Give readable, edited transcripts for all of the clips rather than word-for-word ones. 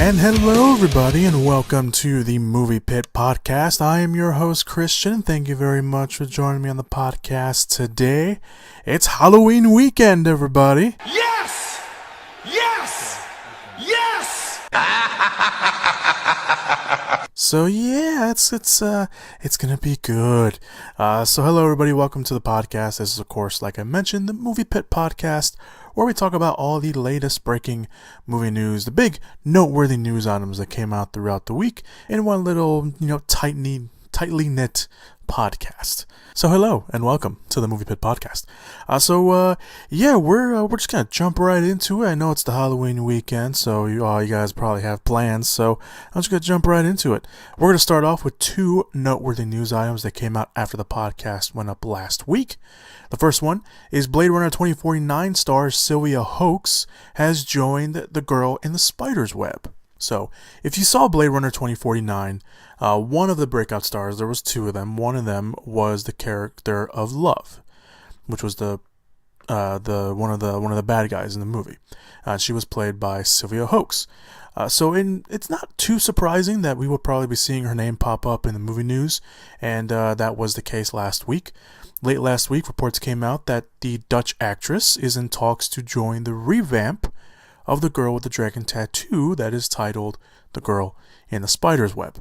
And hello everybody and welcome to the Movie Pit Podcast. I am your host Christian. Thank you very much for joining me on the podcast today. It's Halloween weekend, everybody. Yes! Yes! Yes! So yeah, it's gonna be good. So hello everybody, welcome to the podcast. This is of course, like I mentioned, the Movie Pit Podcast, where we talk about all the latest breaking movie news, the big noteworthy news items that came out throughout the week in one little, tightly knit podcast. So hello and welcome to the Movie Pit Podcast. We're just gonna jump right into it. I know it's the Halloween weekend, so you guys probably have plans. So I'm just gonna jump right into it. We're gonna start off with two noteworthy news items that came out after the podcast went up last week. The first one is Blade Runner 2049 star Sylvia Hoeks has joined the girl in the spider's web. So, if you saw Blade Runner 2049, one of the breakout stars, there was two of them. One of them was the character of Love, which was one of the bad guys in the movie. She was played by Sylvia Hoeks. It's not too surprising that we will probably be seeing her name pop up in the movie news, and that was the case last week. Late last week, reports came out that the Dutch actress is in talks to join the revamp of The Girl with the Dragon Tattoo that is titled The Girl in the Spider's Web.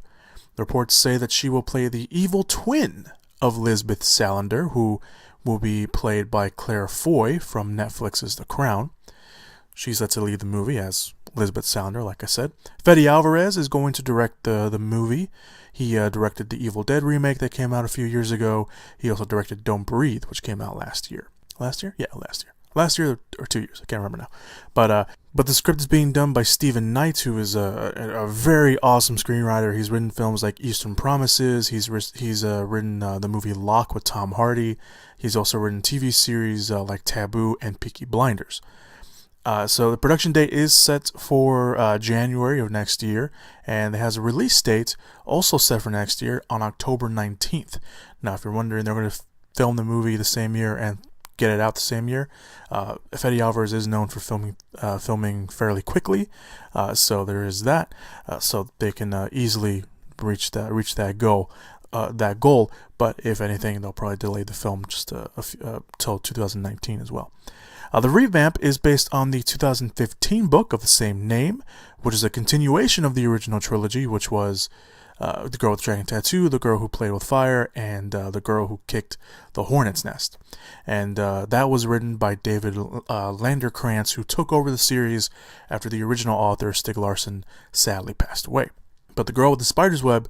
The reports say that she will play the evil twin of Lisbeth Salander, who will be played by Claire Foy from Netflix's The Crown. She's set to lead the movie as Lisbeth Salander, like I said. Fede Alvarez is going to direct the movie. He directed the Evil Dead remake that came out a few years ago. He also directed Don't Breathe, which came out last year. Last year? Yeah, last year. Last year or 2 years, I can't remember now. But the script is being done by Stephen Knight, who is a very awesome screenwriter. He's written films like Eastern Promises. He's written the movie Locke with Tom Hardy. He's also written TV series like Taboo and Peaky Blinders. So the production date is set for January of next year, and it has a release date also set for next year on October 19th. Now, if you're wondering, they're going to film the movie the same year and get it out the same year. Fede Alvarez is known for filming fairly quickly, so there is that. So they can easily reach that goal. But if anything, they'll probably delay the film just till 2019 as well. The revamp is based on the 2015 book of the same name, which is a continuation of the original trilogy, which was The Girl with the Dragon Tattoo, The Girl Who Played with Fire, and The Girl Who Kicked the Hornet's Nest. And that was written by David Landerkrantz, who took over the series after the original author, Stig Larsson, sadly passed away. But The Girl with the Spider's Web,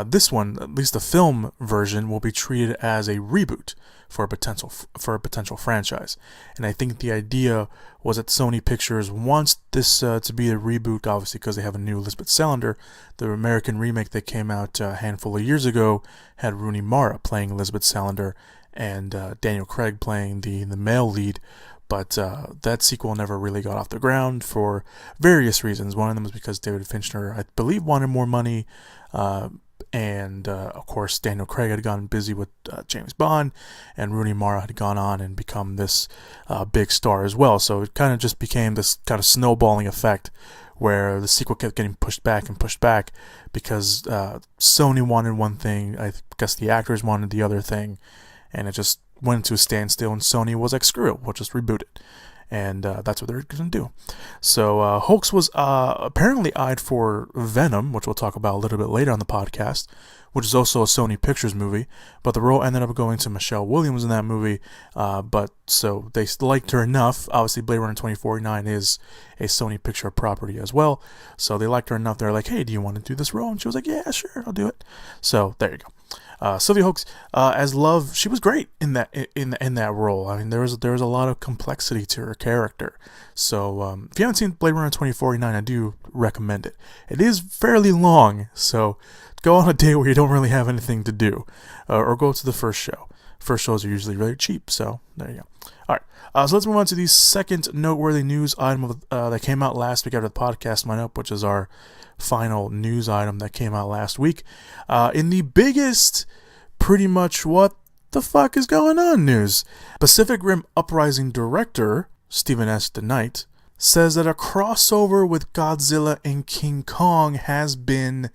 this one, at least the film version, will be treated as a reboot for a potential franchise. And I think the idea was that Sony Pictures wants this to be a reboot, obviously because they have a new Lisbeth Salander. The American remake that came out a handful of years ago had Rooney Mara playing Lisbeth Salander and Daniel Craig playing the male lead. But that sequel never really got off the ground for various reasons. One of them was because David Fincher, I believe, wanted more money. And of course, Daniel Craig had gotten busy with James Bond. And Rooney Mara had gone on and become this big star as well. So it kind of just became this kind of snowballing effect where the sequel kept getting pushed back because Sony wanted one thing. I guess the actors wanted the other thing. And it just went into a standstill, and Sony was like, screw it, we'll just reboot it. And that's what they're going to do. So Hoeks was apparently eyed for Venom, which we'll talk about a little bit later on the podcast, which is also a Sony Pictures movie. But the role ended up going to Michelle Williams in that movie. So they liked her enough. Obviously, Blade Runner 2049 is a Sony Picture property as well. So they liked her enough. They're like, hey, do you want to do this role? And she was like, yeah, sure, I'll do it. So there you go. Sylvia Hoeks as Love, she was great in that role. I mean, there was a lot of complexity to her character. So if you haven't seen Blade Runner 2049, I do recommend it. It is fairly long, so go on a day where you don't really have anything to do, or go to the first show. First shows are usually really cheap, so there you go. All right, so let's move on to the second noteworthy news item that came out last week after the podcast went up, which is our final news item that came out last week. In the biggest, pretty much what the fuck is going on news, Pacific Rim Uprising director Stephen S. DeKnight says that a crossover with Godzilla and King Kong has been,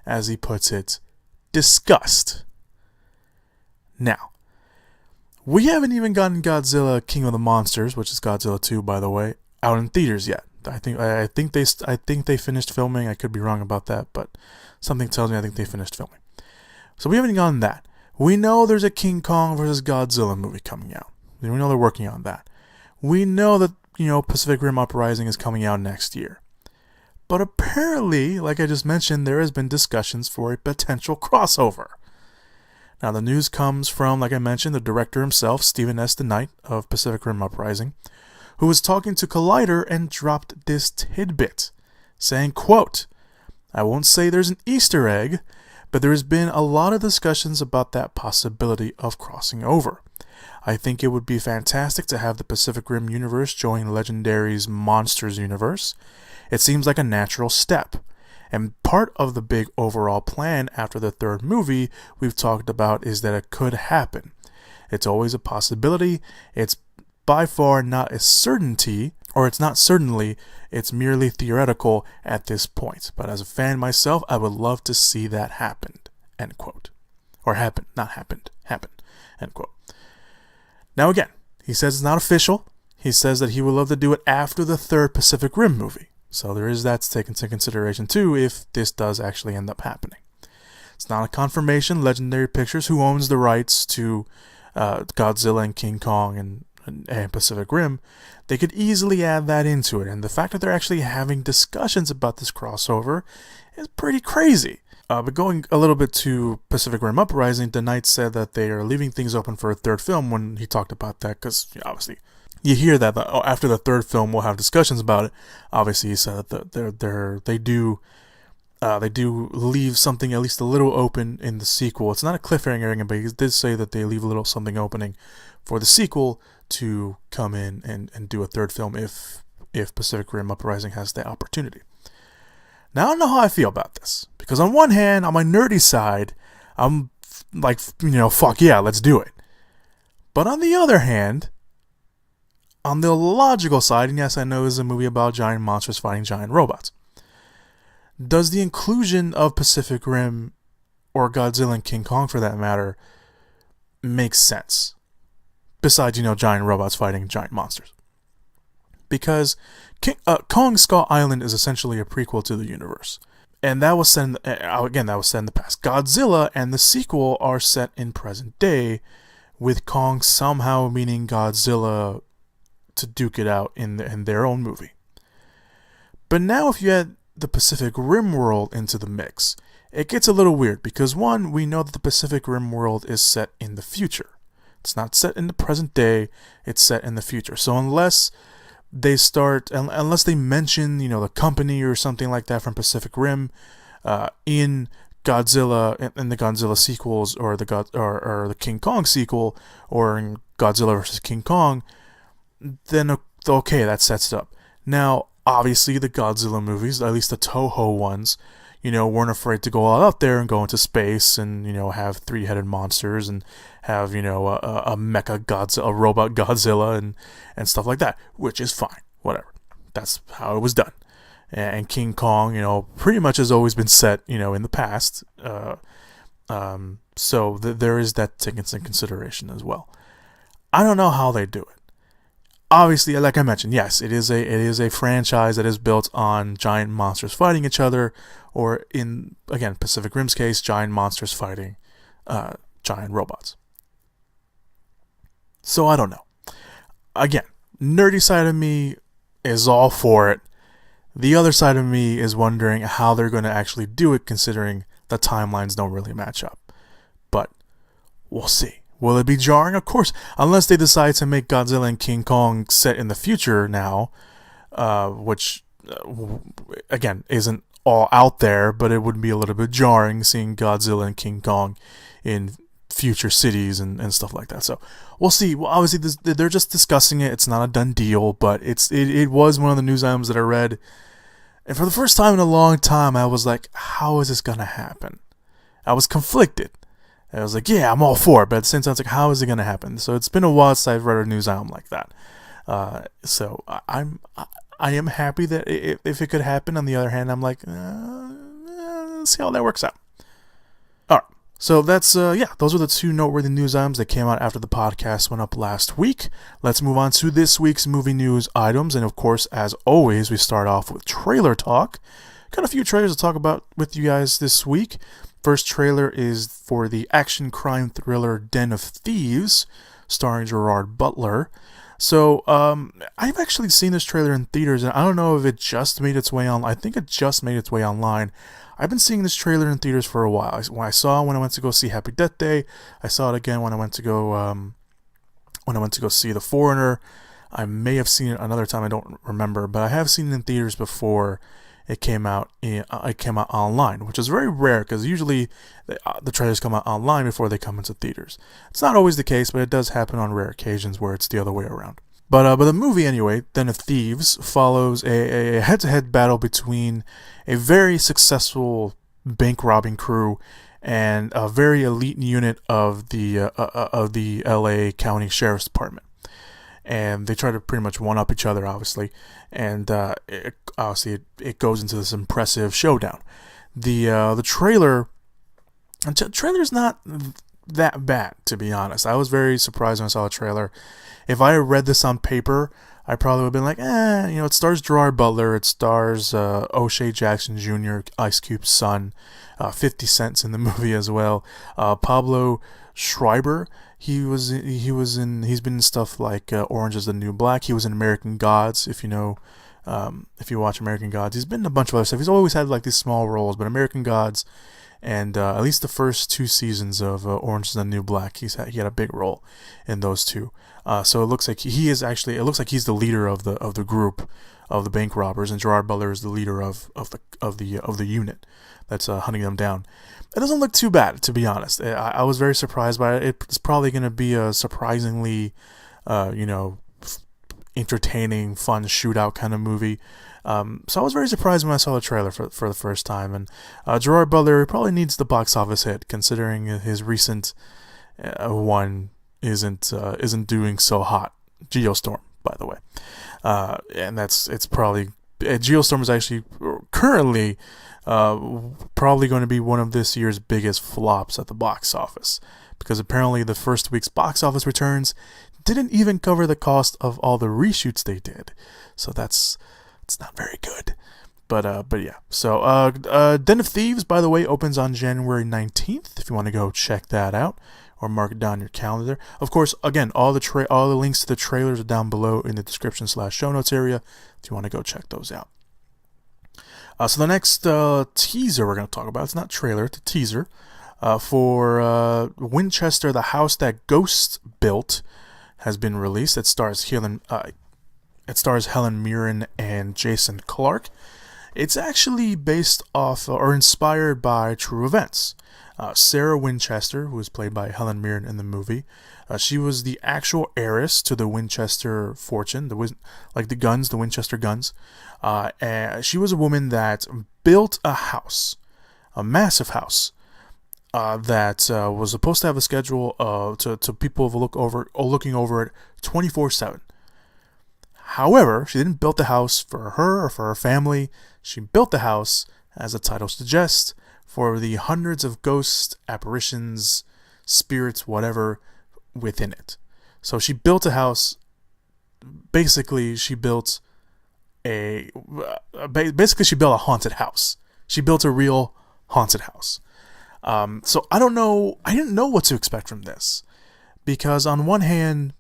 as he puts it, discussed. Now, we haven't even gotten Godzilla King of the Monsters, which is Godzilla 2, by the way, out in theaters yet. I think they finished filming. I could be wrong about that, but something tells me I think they finished filming. So we haven't gotten that. We know there's a King Kong versus Godzilla movie coming out. We know they're working on that. We know that, Pacific Rim Uprising is coming out next year. But apparently, like I just mentioned, there has been discussions for a potential crossover. Now, the news comes from, like I mentioned, the director himself, Stephen S. DeKnight of Pacific Rim Uprising, who was talking to Collider and dropped this tidbit, saying, quote, "I won't say there's an Easter egg, but there has been a lot of discussions about that possibility of crossing over. I think it would be fantastic to have the Pacific Rim universe join Legendary's Monsters universe. It seems like a natural step. And part of the big overall plan after the third movie we've talked about is that it could happen. It's always a possibility. It's by far not a certainty, or it's not certainly, it's merely theoretical at this point. But as a fan myself, I would love to see that happen." End quote. Or happen, not happened, happen. End quote. Now again, he says it's not official. He says that he would love to do it after the third Pacific Rim movie. So there is that to take into consideration too if this does actually end up happening. It's not a confirmation. Legendary Pictures, who owns the rights to Godzilla and King Kong and Pacific Rim, they could easily add that into it. And the fact that they're actually having discussions about this crossover is pretty crazy. But going a little bit to Pacific Rim Uprising, DeKnight said that they are leaving things open for a third film when he talked about that, because obviously you hear that after the third film we'll have discussions about it. Obviously, he said that they do leave something at least a little open in the sequel. It's not a cliffhanger, but he did say that they leave a little something opening for the sequel to come in and do a third film if Pacific Rim Uprising has the opportunity. Now, I don't know how I feel about this, because on one hand, on my nerdy side, I'm like, fuck yeah, let's do it. But on the other hand, on the logical side, and yes, I know this is a movie about giant monsters fighting giant robots, does the inclusion of Pacific Rim, or Godzilla and King Kong for that matter, make sense? Besides, giant robots fighting giant monsters. Because Kong Skull Island is essentially a prequel to the universe. And that was set in the past. Godzilla and the sequel are set in present day, with Kong somehow meeting Godzilla to duke it out in their own movie. But now if you add the Pacific Rim world into the mix, it gets a little weird, because one, we know that the Pacific Rim world is set in the future. It's not set in the present day, it's set in the future. So unless they mention, the company or something like that from Pacific Rim in Godzilla, in the Godzilla sequels, or the King Kong sequel, or in Godzilla vs. King Kong, then okay, that sets it up. Now, obviously, the Godzilla movies, at least the Toho ones, weren't afraid to go all out there and go into space and, have three-headed monsters and have, a mecha Godzilla, a robot Godzilla and stuff like that, which is fine. Whatever. That's how it was done. And King Kong, pretty much has always been set, in the past. So there is that taken into consideration as well. I don't know how they do it. Obviously, like I mentioned, yes, it is a franchise that is built on giant monsters fighting each other, or in, again, Pacific Rim's case, giant monsters fighting giant robots. So I don't know. Again, nerdy side of me is all for it. The other side of me is wondering how they're going to actually do it, considering the timelines don't really match up. But we'll see. Will it be jarring? Of course, unless they decide to make Godzilla and King Kong set in the future now, which, again, isn't all out there, but it would be a little bit jarring seeing Godzilla and King Kong in future cities and stuff like that. So we'll see. Well, obviously, they're just discussing it. It's not a done deal, but it was one of the news items that I read. And for the first time in a long time, I was like, how is this going to happen? I was conflicted. I was like, yeah, I'm all for it, but at the same time, it's like, how is it going to happen? So it's been a while since I've read a news item like that. So I am happy that if it could happen. On the other hand, I'm like, let's see how that works out. All right. So that's, those are the two noteworthy news items that came out after the podcast went up last week. Let's move on to this week's movie news items. And of course, as always, we start off with trailer talk. Got a few trailers to talk about with you guys this week. First trailer is for the action crime thriller Den of Thieves, starring Gerard Butler. So, I've actually seen this trailer in theaters, and I don't know if it just made its way on. I think it just made its way online. I've been seeing this trailer in theaters for a while. When I went to go see Happy Death Day. I saw it again when I went to go see The Foreigner. I may have seen it another time. I don't remember, but I have seen it in theaters before it came out. It came out online, which is very rare because usually the trailers come out online before they come into theaters. It's not always the case, but it does happen on rare occasions where it's the other way around. But the movie, anyway, Den of Thieves, follows a head-to-head battle between a very successful bank robbing crew and a very elite unit of the LA County Sheriff's Department. And they try to pretty much one-up each other, obviously. And it goes into this impressive showdown. The trailer's not that bad, to be honest. I was very surprised when I saw the trailer. If I had read this on paper, I probably would have been like, it stars Gerard Butler, it stars O'Shea Jackson Jr., Ice Cube's son, 50 Cent's in the movie as well. Pablo Schreiber, he's been in stuff like Orange is the New Black. He was in American Gods, if you watch American Gods. He's been in a bunch of other stuff. He's always had like these small roles, but American Gods and at least the first two seasons of Orange is the New Black, he had a big role in those two. So it looks like he's the leader of the group of the bank robbers, and Gerard Butler is the leader of the unit that's hunting them down. It doesn't look too bad, to be honest. I was very surprised by it. It's probably going to be a surprisingly, entertaining, fun shootout kind of movie. So I was very surprised when I saw the trailer for the first time. And Gerard Butler probably needs the box office hit, considering his recent one isn't doing so hot. Geostorm, by the way, and it's probably Geostorm is actually currently probably going to be one of this year's biggest flops at the box office, because apparently the first week's box office returns didn't even cover the cost of all the reshoots they did. So it's not very good. But yeah. So Den of Thieves, by the way, opens on January 19th. If you want to go check that out or mark it down your calendar. Of course, again, all the links to the trailers are down below in the description/show notes area if you want to go check those out. So the next teaser we're going to talk about, it's not trailer, it's a teaser, for Winchester, the house that Ghost built, has been released. It stars Helen Mirren and Jason Clarke. It's actually based off or inspired by true events. Sarah Winchester, who was played by Helen Mirren in the movie, she was the actual heiress to the Winchester fortune, the Winchester guns. And she was a woman that built a house, a massive house, that was supposed to have a schedule to people looking over it 24/7. However, she didn't build the house for her or for her family. She built the house, as the title suggests, for the hundreds of ghosts, apparitions, spirits, whatever, within it. So she built a house. Basically, she built a haunted house. She built a real haunted house. So I don't know. I didn't know what to expect from this, because on one hand,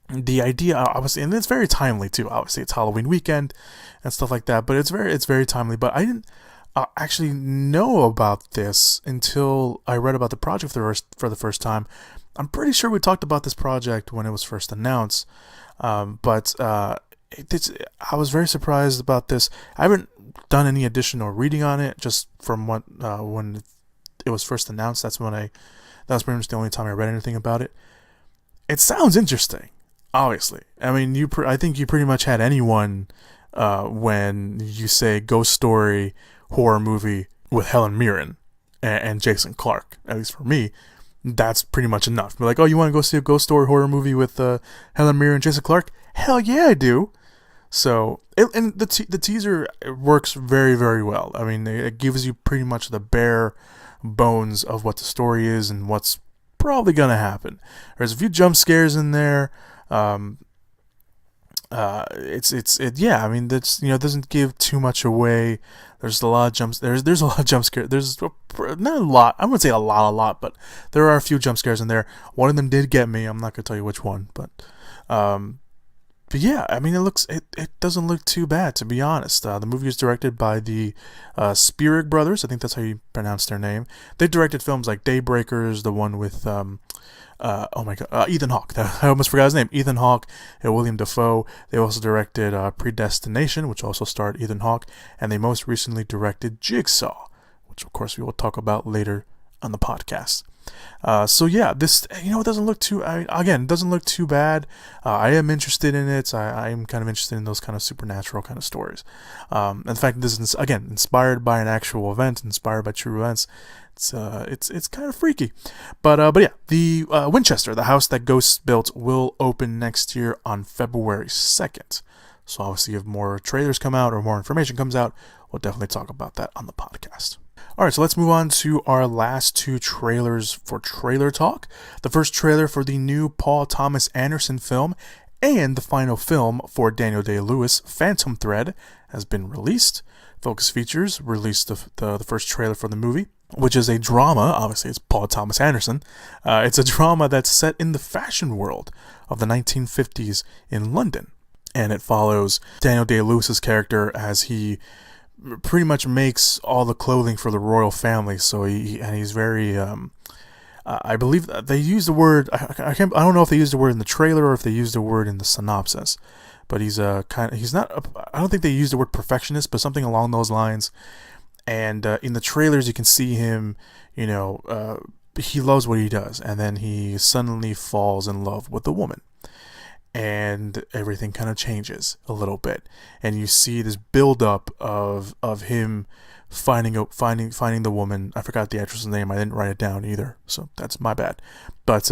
the idea, obviously, and it's very timely too. Obviously, it's Halloween weekend and stuff like that. But it's very timely. But I didn't actually know about this until I read about the project for the first time. I'm pretty sure we talked about this project when it was first announced. But I was very surprised about this. I haven't done any additional reading on it. Just from what when it was first announced, that was pretty much the only time I read anything about it. It sounds interesting. Obviously, I mean, I think you pretty much had anyone when you say ghost story horror movie with Helen Mirren and Jason Clarke. At least for me, that's pretty much enough. Be like, oh, you want to go see a ghost story horror movie with Helen Mirren and Jason Clarke? Hell yeah, I do. So, and the teaser works very, very well. I mean, it gives you pretty much the bare bones of what the story is and what's probably going to happen. There's a few jump scares in there. Yeah, I mean, that's, it doesn't give too much away. There's a lot of jumps. There's a lot of jump scares. There's not a lot. I wouldn't say a lot, but there are a few jump scares in there. One of them did get me. I'm not gonna tell you which one, but yeah, I mean, it doesn't look too bad, to be honest. The movie is directed by the Spierig brothers. I think that's how you pronounce their name. They directed films like Daybreakers, the one with oh my god, Ethan Hawke. I almost forgot his name. Ethan Hawke and William Dafoe. They also directed Predestination, which also starred Ethan Hawke, and they most recently directed Jigsaw, which of course we will talk about later on the podcast. So yeah, this, it doesn't look too, it doesn't look too bad. I am interested in it. I am kind of interested in those kind of supernatural kind of stories. In fact, this is, again, inspired by an actual event, inspired by true events. It's kind of freaky. But yeah, the Winchester, the house that Ghosts built, will open next year on February 2nd. So obviously if more trailers come out or more information comes out, we'll definitely talk about that on the podcast. Alright, so let's move on to our last two trailers for Trailer Talk. The first trailer for the new Paul Thomas Anderson film and the final film for Daniel Day-Lewis, Phantom Thread, has been released. Focus Features released the first trailer for the movie, which is a drama. Obviously, it's Paul Thomas Anderson. It's a drama that's set in the fashion world of the 1950s in London. And it follows Daniel Day-Lewis's character as he pretty much makes all the clothing for the royal family. So he's very I believe they use the word, I don't know if they used the word in the trailer or if they used the word in the synopsis, but he's I don't think they used the word perfectionist, but something along those lines. And in the trailers you can see him, he loves what he does, and then he suddenly falls in love with a woman. And everything kind of changes a little bit, and you see this build-up of him finding the woman. I forgot the actress's name. I didn't write it down either, so that's my bad. But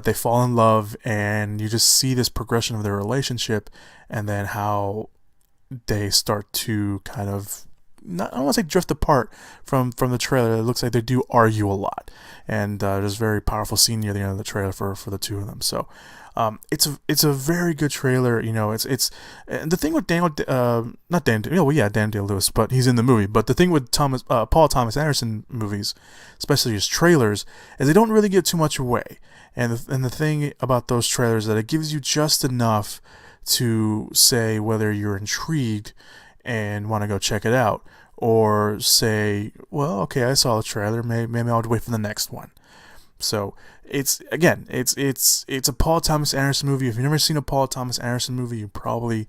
they fall in love, and you just see this progression of their relationship, and then how they start to kind of, I don't want to say drift apart from the trailer. It looks like they do argue a lot, and there's a very powerful scene near the end of the trailer for the two of them. So it's a very good trailer. It's and the thing with Daniel Day-Lewis, but he's in the movie. But the thing with Paul Thomas Anderson movies, especially his trailers, is they don't really give too much away. And the thing about those trailers is that it gives you just enough to say whether you're intrigued and want to go check it out, or say, well, okay, I saw the trailer, maybe I'll wait for the next one. So it's a Paul Thomas Anderson movie. If you've never seen a Paul Thomas Anderson movie, you probably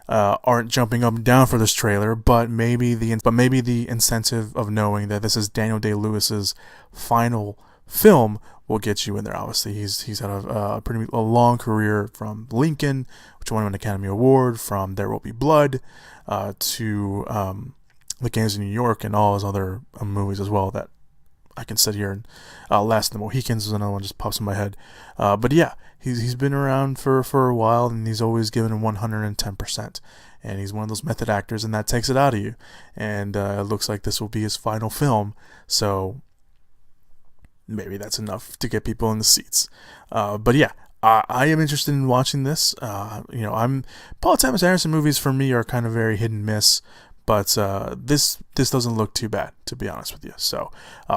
aren't jumping up and down for this trailer. But maybe the incentive of knowing that this is Daniel Day-Lewis's final film will get you in there. Obviously, he's had a long career, from Lincoln, which won an Academy Award, from There Will Be Blood, to The Gangs of New York, and all his other movies as well that I can sit here and Last of the Mohicans is another one just pops in my head. But yeah, he's been around for a while, and he's always given 110%. And he's one of those method actors, and that takes it out of you. And it looks like this will be his final film, so maybe that's enough to get people in the seats. But yeah, I am interested in watching this. Paul Thomas Anderson movies for me are kind of very hit and miss. But this doesn't look too bad, to be honest with you. So,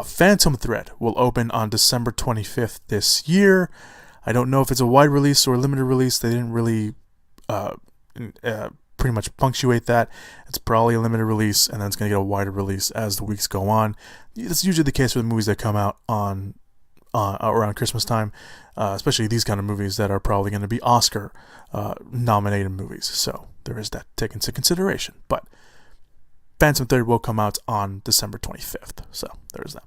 Phantom Thread will open on December 25th this year. I don't know if it's a wide release or a limited release. They didn't really pretty much punctuate that. It's probably a limited release, and then it's going to get a wider release as the weeks go on. It's usually the case with movies that come out on around Christmas time, especially these kind of movies that are probably going to be Oscar nominated movies. So there is that taken into consideration. But Phantom Thread will come out on December 25th. So there's that.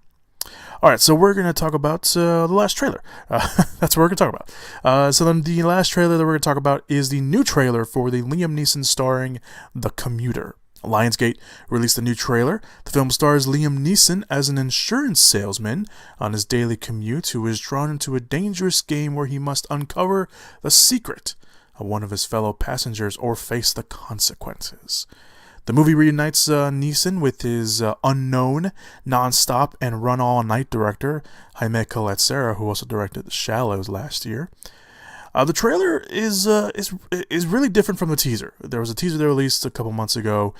Alright, so we're going to talk about the last trailer. That's what we're going to talk about. So then the last trailer that we're going to talk about is the new trailer for the Liam Neeson starring The Commuter. Lionsgate released a new trailer. The film stars Liam Neeson as an insurance salesman on his daily commute who is drawn into a dangerous game where he must uncover the secret one of his fellow passengers or face the consequences. The movie reunites Neeson with his unknown, nonstop, and run-all-night director, Jaime Collet-Serra, who also directed The Shallows last year. The trailer is really different from the teaser. There was a teaser that released a couple months ago.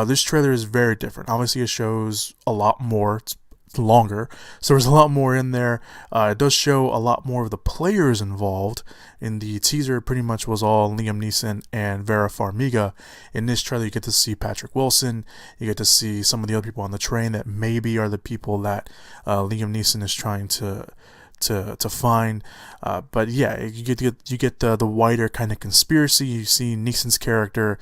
This trailer is very different. Obviously, it shows a lot more. It's longer, so there's a lot more in there. It does show a lot more of the players involved. In the teaser, pretty much was all Liam Neeson and Vera Farmiga. In this trailer, you get to see Patrick Wilson. You get to see some of the other people on the train that maybe are the people that Liam Neeson is trying to find. But yeah, you get the wider kind of conspiracy. You see Neeson's character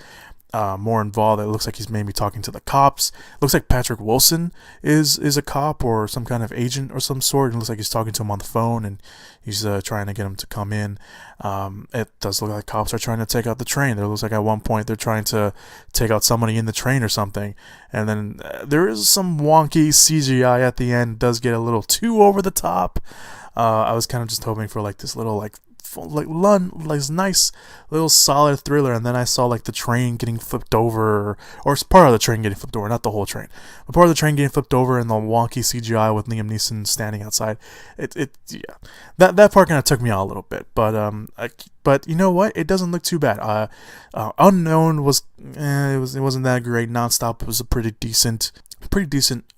more involved. It looks like he's maybe talking to the cops. It looks like Patrick Wilson is a cop or some kind of agent or some sort. It looks like he's talking to him on the phone and he's trying to get him to come in. It does look like cops are trying to take out the train. It looks like at one point they're trying to take out somebody in the train or something. And then there is some wonky CGI at the end. It does get a little too over the top. I was kind of just hoping for like this little nice little solid thriller, and then I saw like the train getting flipped over, or part of the train getting flipped over, not the whole train, but part of the train getting flipped over, and the wonky CGI with Liam Neeson standing outside. That part kind of took me out a little bit, but you know what? It doesn't look too bad. Unknown was it wasn't that great. Nonstop was a pretty decent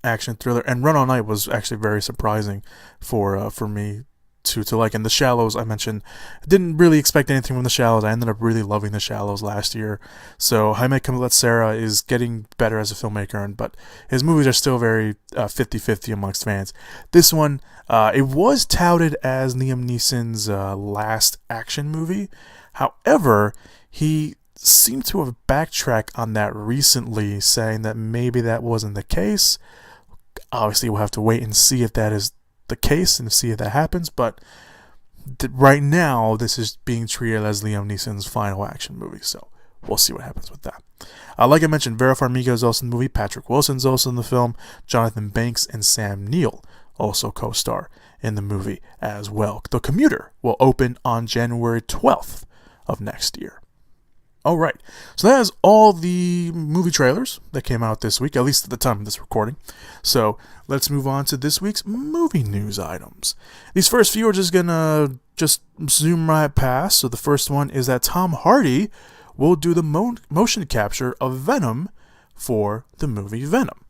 action thriller, and Run All Night was actually very surprising for me to like. And The Shallows, I mentioned, didn't really expect anything from The Shallows. I ended up really loving The Shallows last year. So Jaime Collet-Serra is getting better as a filmmaker, but his movies are still very 50-50 amongst fans. This one, it was touted as Liam Neeson's last action movie. However, he seemed to have backtracked on that recently, saying that maybe that wasn't the case. Obviously, we'll have to wait and see if that is the case and see if that happens, but right now this is being treated as Liam Neeson's final action movie, so we'll see what happens with that. Like I mentioned, Vera Farmiga is also in the movie. Patrick Wilson's also in the film. Jonathan Banks and Sam Neill also co-star in the movie as well. The Commuter will open on January 12th of next year. All right, so that is all the movie trailers that came out this week, at least at the time of this recording. So let's move on to this week's movie news items. These first few are just gonna zoom right past. So the first one is that Tom Hardy will do the motion capture of Venom for the movie Venom.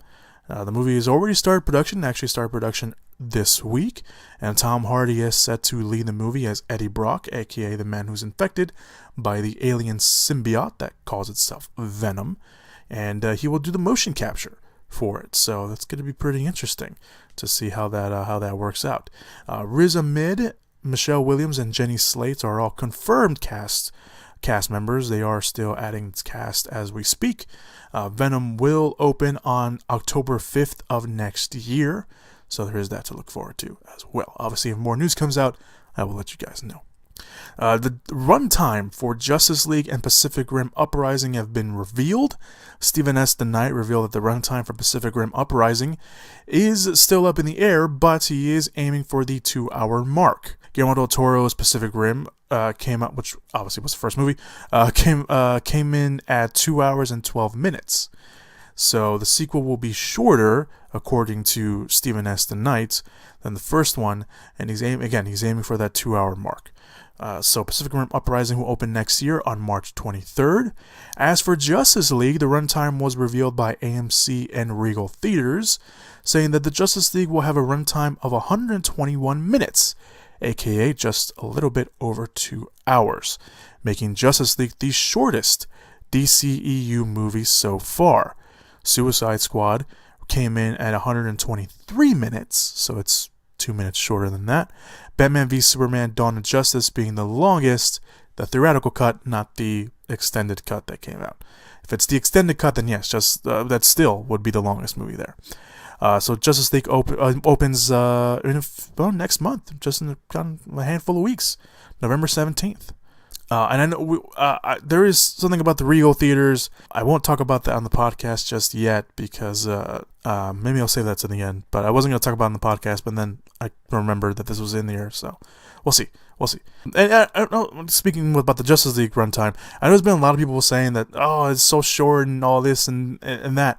The movie has already started production this week, and Tom Hardy is set to lead the movie as Eddie Brock, aka the man who's infected by the alien symbiote that calls itself Venom, and he will do the motion capture for it. So that's going to be pretty interesting to see how that works out. Riz Ahmed, Michelle Williams, and Jenny Slate are all confirmed cast members. They are still adding cast as we speak. Venom will open on October 5th of next year. So there is that to look forward to as well. Obviously, if more news comes out, I will let you guys know. The runtime for Justice League and Pacific Rim Uprising have been revealed. Stephen S. The Knight revealed that the runtime for Pacific Rim Uprising is still up in the air, but he is aiming for the 2-hour mark. Guillermo del Toro's Pacific Rim came out, which obviously was the first movie, came in at 2 hours and 12 minutes. So the sequel will be shorter, according to Stephen S. The Knight, than the first one, and he's aiming for that 2-hour mark. So Pacific Rim Uprising will open next year on March 23rd. As for Justice League, the runtime was revealed by AMC and Regal Theaters, saying that the Justice League will have a runtime of 121 minutes, aka just a little bit over 2 hours, making Justice League the shortest DCEU movie so far. Suicide Squad came in at 123 minutes, so it's 2 minutes shorter than that. Batman v Superman Dawn of Justice being the longest, the theoretical cut, not the extended cut that came out. If it's the extended cut, then yes, that still would be the longest movie there. So Justice League opens next month, just in a handful of weeks, November 17th. And I know there is something about the Regal theaters. I won't talk about that on the podcast just yet because maybe I'll save that to the end. But I wasn't going to talk about it on the podcast, but then I remembered that this was in the air, so we'll see. And I don't know, speaking about the Justice League runtime, I know there's been a lot of people saying that, oh, it's so short and all this and that.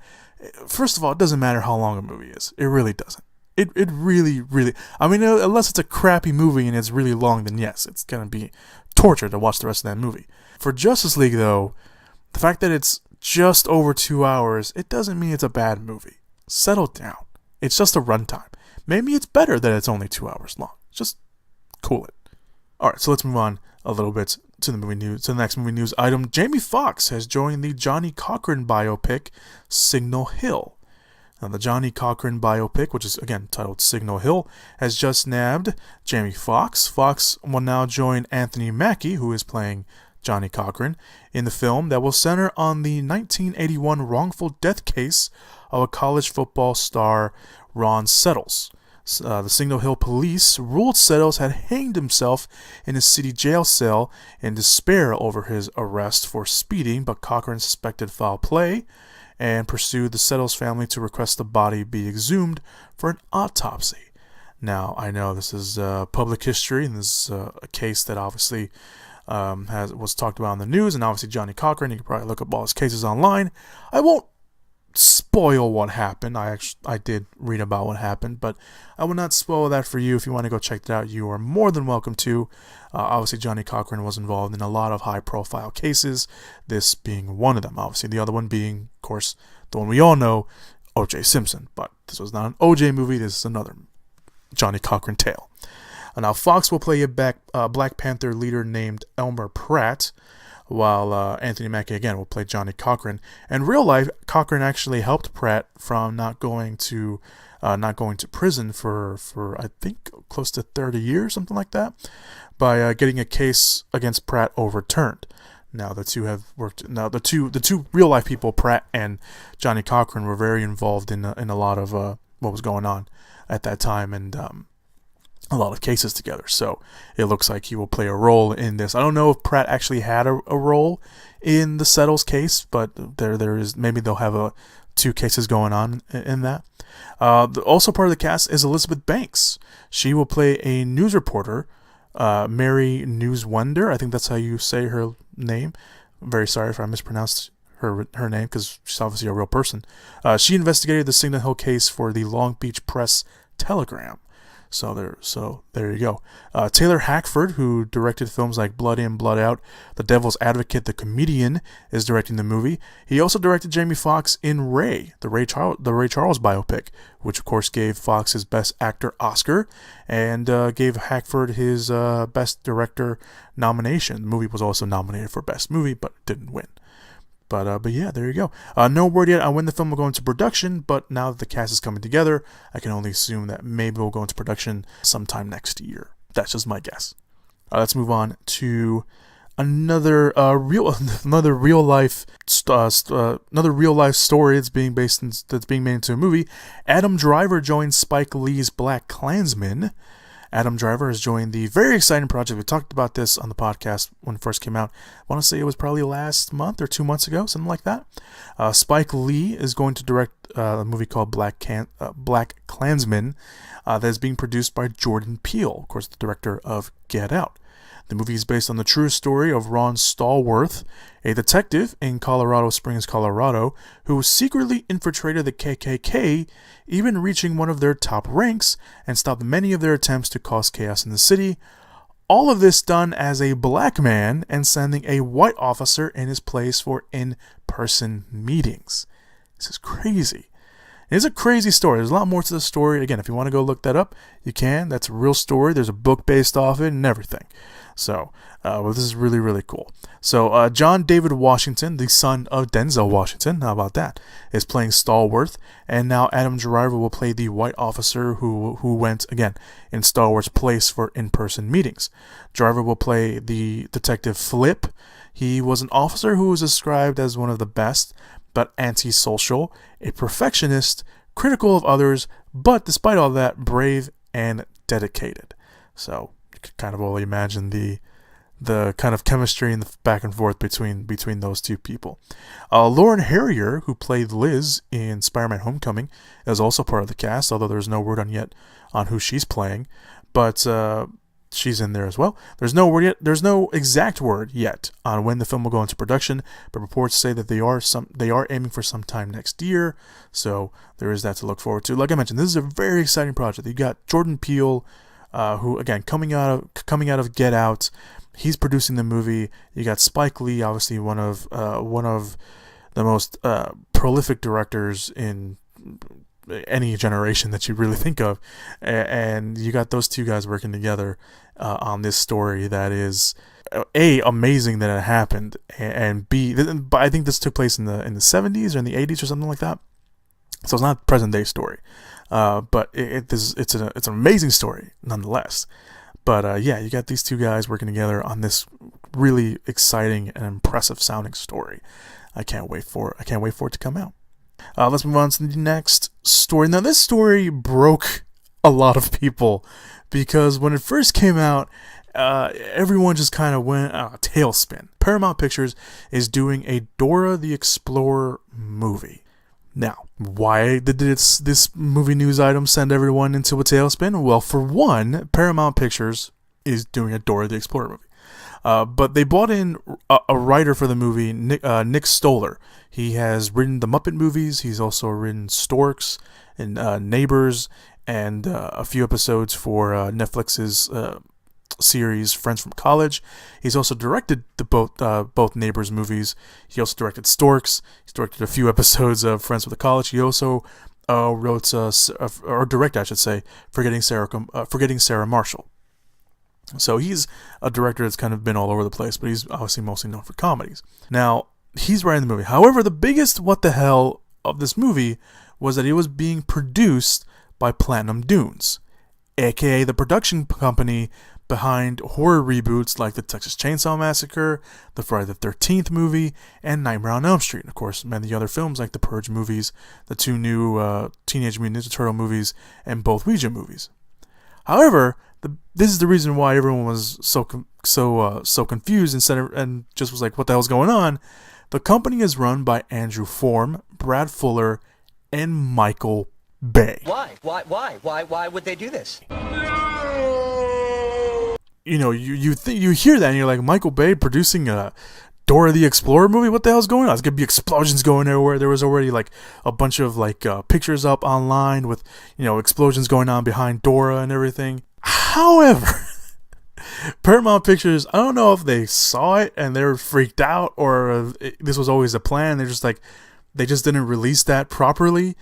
First of all, it doesn't matter how long a movie is. It really doesn't. It really, I mean, unless it's a crappy movie and it's really long, then yes, it's going to be torture to watch the rest of that movie. For Justice League, though, the fact that it's just over 2 hours, it doesn't mean it's a bad movie. Settle down. It's just a runtime. Maybe it's better that it's only 2 hours long. Just cool it. Alright, so let's move on a little bit to the movie news. To the next movie news item. Jamie Foxx has joined the Johnnie Cochran biopic, Signal Hill. Now, the Johnnie Cochran biopic, which is, again, titled Signal Hill, has just nabbed Jamie Foxx. Foxx will now join Anthony Mackie, who is playing Johnnie Cochran, in the film that will center on the 1981 wrongful death case of a college football star, Ron Settles. The Signal Hill police ruled Settles had hanged himself in a city jail cell in despair over his arrest for speeding, but Cochran suspected foul play and pursued the Settles family to request the body be exhumed for an autopsy. Now, I know this is public history, and this is a case that obviously was talked about in the news, and obviously Johnnie Cochran, you can probably look up all his cases online. I won't spoil what happened. I did read about what happened, but I will not spoil that for you. If you want to go check that out, you are more than welcome to. Obviously, Johnnie Cochran was involved in a lot of high-profile cases, this being one of them. Obviously, the other one being, of course, the one we all know, O.J. Simpson. But this was not an O.J. movie. This is another Johnnie Cochran tale. Now, Foxx will play a Black Panther leader named Elmer Pratt, while Anthony Mackie, again, will play Johnnie Cochran. In real life, Cochran actually helped Pratt from not going to prison for I think close to 30 years, something like that, by getting a case against Pratt overturned. Now the two have worked. Now the two real life people, Pratt and Johnnie Cochran, were very involved in a lot of what was going on at that time, and a lot of cases together. So it looks like he will play a role in this. I don't know if Pratt actually had a role in the Settles case, but there is, maybe they'll have two cases going on in that. Also part of the cast is Elizabeth Banks. She will play a news reporter, Mary Newswender. I think that's how you say her name. I'm very sorry if I mispronounced her name, because she's obviously a real person. She investigated the Signal Hill case for the Long Beach Press Telegram. So there you go. Taylor Hackford, who directed films like Blood In, Blood Out, The Devil's Advocate, The Comedian, is directing the movie. He also directed Jamie Foxx in Ray, the Ray Charles biopic, which of course gave Foxx his Best Actor Oscar and gave Hackford his Best Director nomination. The movie was also nominated for Best Movie, but didn't win. But yeah, there you go. No word yet on when the film will go into production, but now that the cast is coming together, I can only assume that maybe we'll go into production sometime next year. That's just my guess. Let's move on to another real life story that's being made into a movie. Adam Driver joins Spike Lee's Black Klansman. Adam Driver has joined the very exciting project. We talked about this on the podcast when it first came out. I want to say it was probably last month or 2 months ago, something like that. Spike Lee is going to direct a movie called Black Klansman that is being produced by Jordan Peele, of course, the director of Get Out. The movie is based on the true story of Ron Stallworth, a detective in Colorado Springs, Colorado, who secretly infiltrated the KKK, even reaching one of their top ranks, and stopped many of their attempts to cause chaos in the city. All of this done as a black man and sending a white officer in his place for in-person meetings. This is crazy. It's a crazy story. There's a lot more to the story. Again, if you want to go look that up, you can. That's a real story. There's a book based off it and everything. So, this is really, really cool. So, John David Washington, the son of Denzel Washington, how about that, is playing Stallworth. And now Adam Driver will play the white officer who went, again, in Stallworth's place for in-person meetings. Driver will play the detective Flip. He was an officer who was described as one of the best, but antisocial, a perfectionist, critical of others, but despite all that, brave and dedicated. So you can kind of only imagine the the kind of chemistry and the back and forth between those two people. Lauren Harrier, who played Liz in Spider-Man Homecoming, is also part of the cast, although there's no word on who she's playing, but she's in there as well. There's no exact word yet on when the film will go into production, but reports say that they are aiming for some time next year, so there is that to look forward to. Like I mentioned, this is a very exciting project. You got Jordan Peele, who again coming out of Get Out, he's producing the movie. You got Spike Lee, obviously one of the most prolific directors in any generation that you really think of, and you got those two guys working together on this story that is A, amazing that it happened, and B, I think this took place in the 70s or in the 80s or something like that, so it's not a present day story, but it's an amazing story nonetheless. But yeah, you got these two guys working together on this really exciting and impressive sounding story. I can't wait for it to come out. Let's move on to the next story. Now, this story broke a lot of people because when it first came out, everyone just kind of went tailspin. Paramount Pictures is doing a Dora the Explorer movie. Now, why did this movie news item send everyone into a tailspin? Well, for one, Paramount Pictures is doing a Dora the Explorer movie. But they brought in a writer for the movie, Nick Stoller. He has written the Muppet movies. He's also written Storks and Neighbors and a few episodes for Netflix's series Friends from College. He's also directed both Neighbors movies. He also directed Storks. He's directed a few episodes of Friends with the College. He also wrote or directed, I should say, Forgetting Sarah Marshall. So he's a director that's kind of been all over the place, but he's obviously mostly known for comedies. Now, he's writing the movie. However, the biggest what the hell of this movie was that it was being produced by Platinum Dunes, aka the production company behind horror reboots like the Texas Chainsaw Massacre, the Friday the 13th movie, and Nightmare on Elm Street. And of course, many other films like the Purge movies, the two new Teenage Mutant Ninja Turtle movies, and both Ouija movies. However, this is the reason why everyone was so confused and just was like, what the hell's going on? The company is run by Andrew Form, Brad Fuller, and Michael Bay. Why would they do this? You know, you hear that and you're like, Michael Bay producing a Dora the Explorer movie? What the hell's going on? There's gonna be explosions going everywhere. There was already like a bunch of pictures up online with, explosions going on behind Dora and everything. However, Paramount Pictures, I don't know if they saw it and they were freaked out or this was always a plan. They're just like, they just didn't release that properly.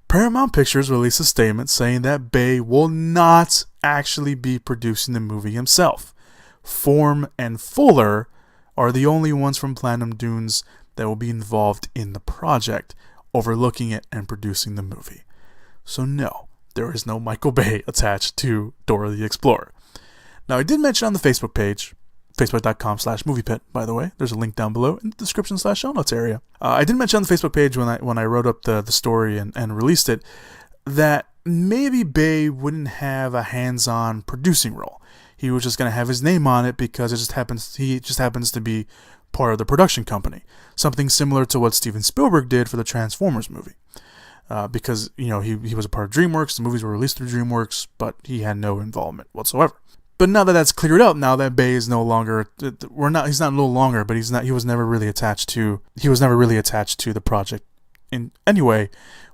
Paramount Pictures released a statement saying that Bay will not actually be producing the movie himself. Form and Fuller are the only ones from Platinum Dunes that will be involved in the project, overlooking it and producing the movie. So no, there is no Michael Bay attached to Dora the Explorer. Now, I did mention on the Facebook page, facebook.com/moviepit, by the way. There's a link down below in the description/show notes area. I did mention on the Facebook page when I wrote up the story and released it that maybe Bay wouldn't have a hands-on producing role. He was just going to have his name on it because he just happens to be part of the production company. Something similar to what Steven Spielberg did for the Transformers movie. Because, he was a part of DreamWorks, the movies were released through DreamWorks, but he had no involvement whatsoever. But now that that's cleared up, now that Bay is no longer, he's not no longer, but he was never really attached to the project in any way.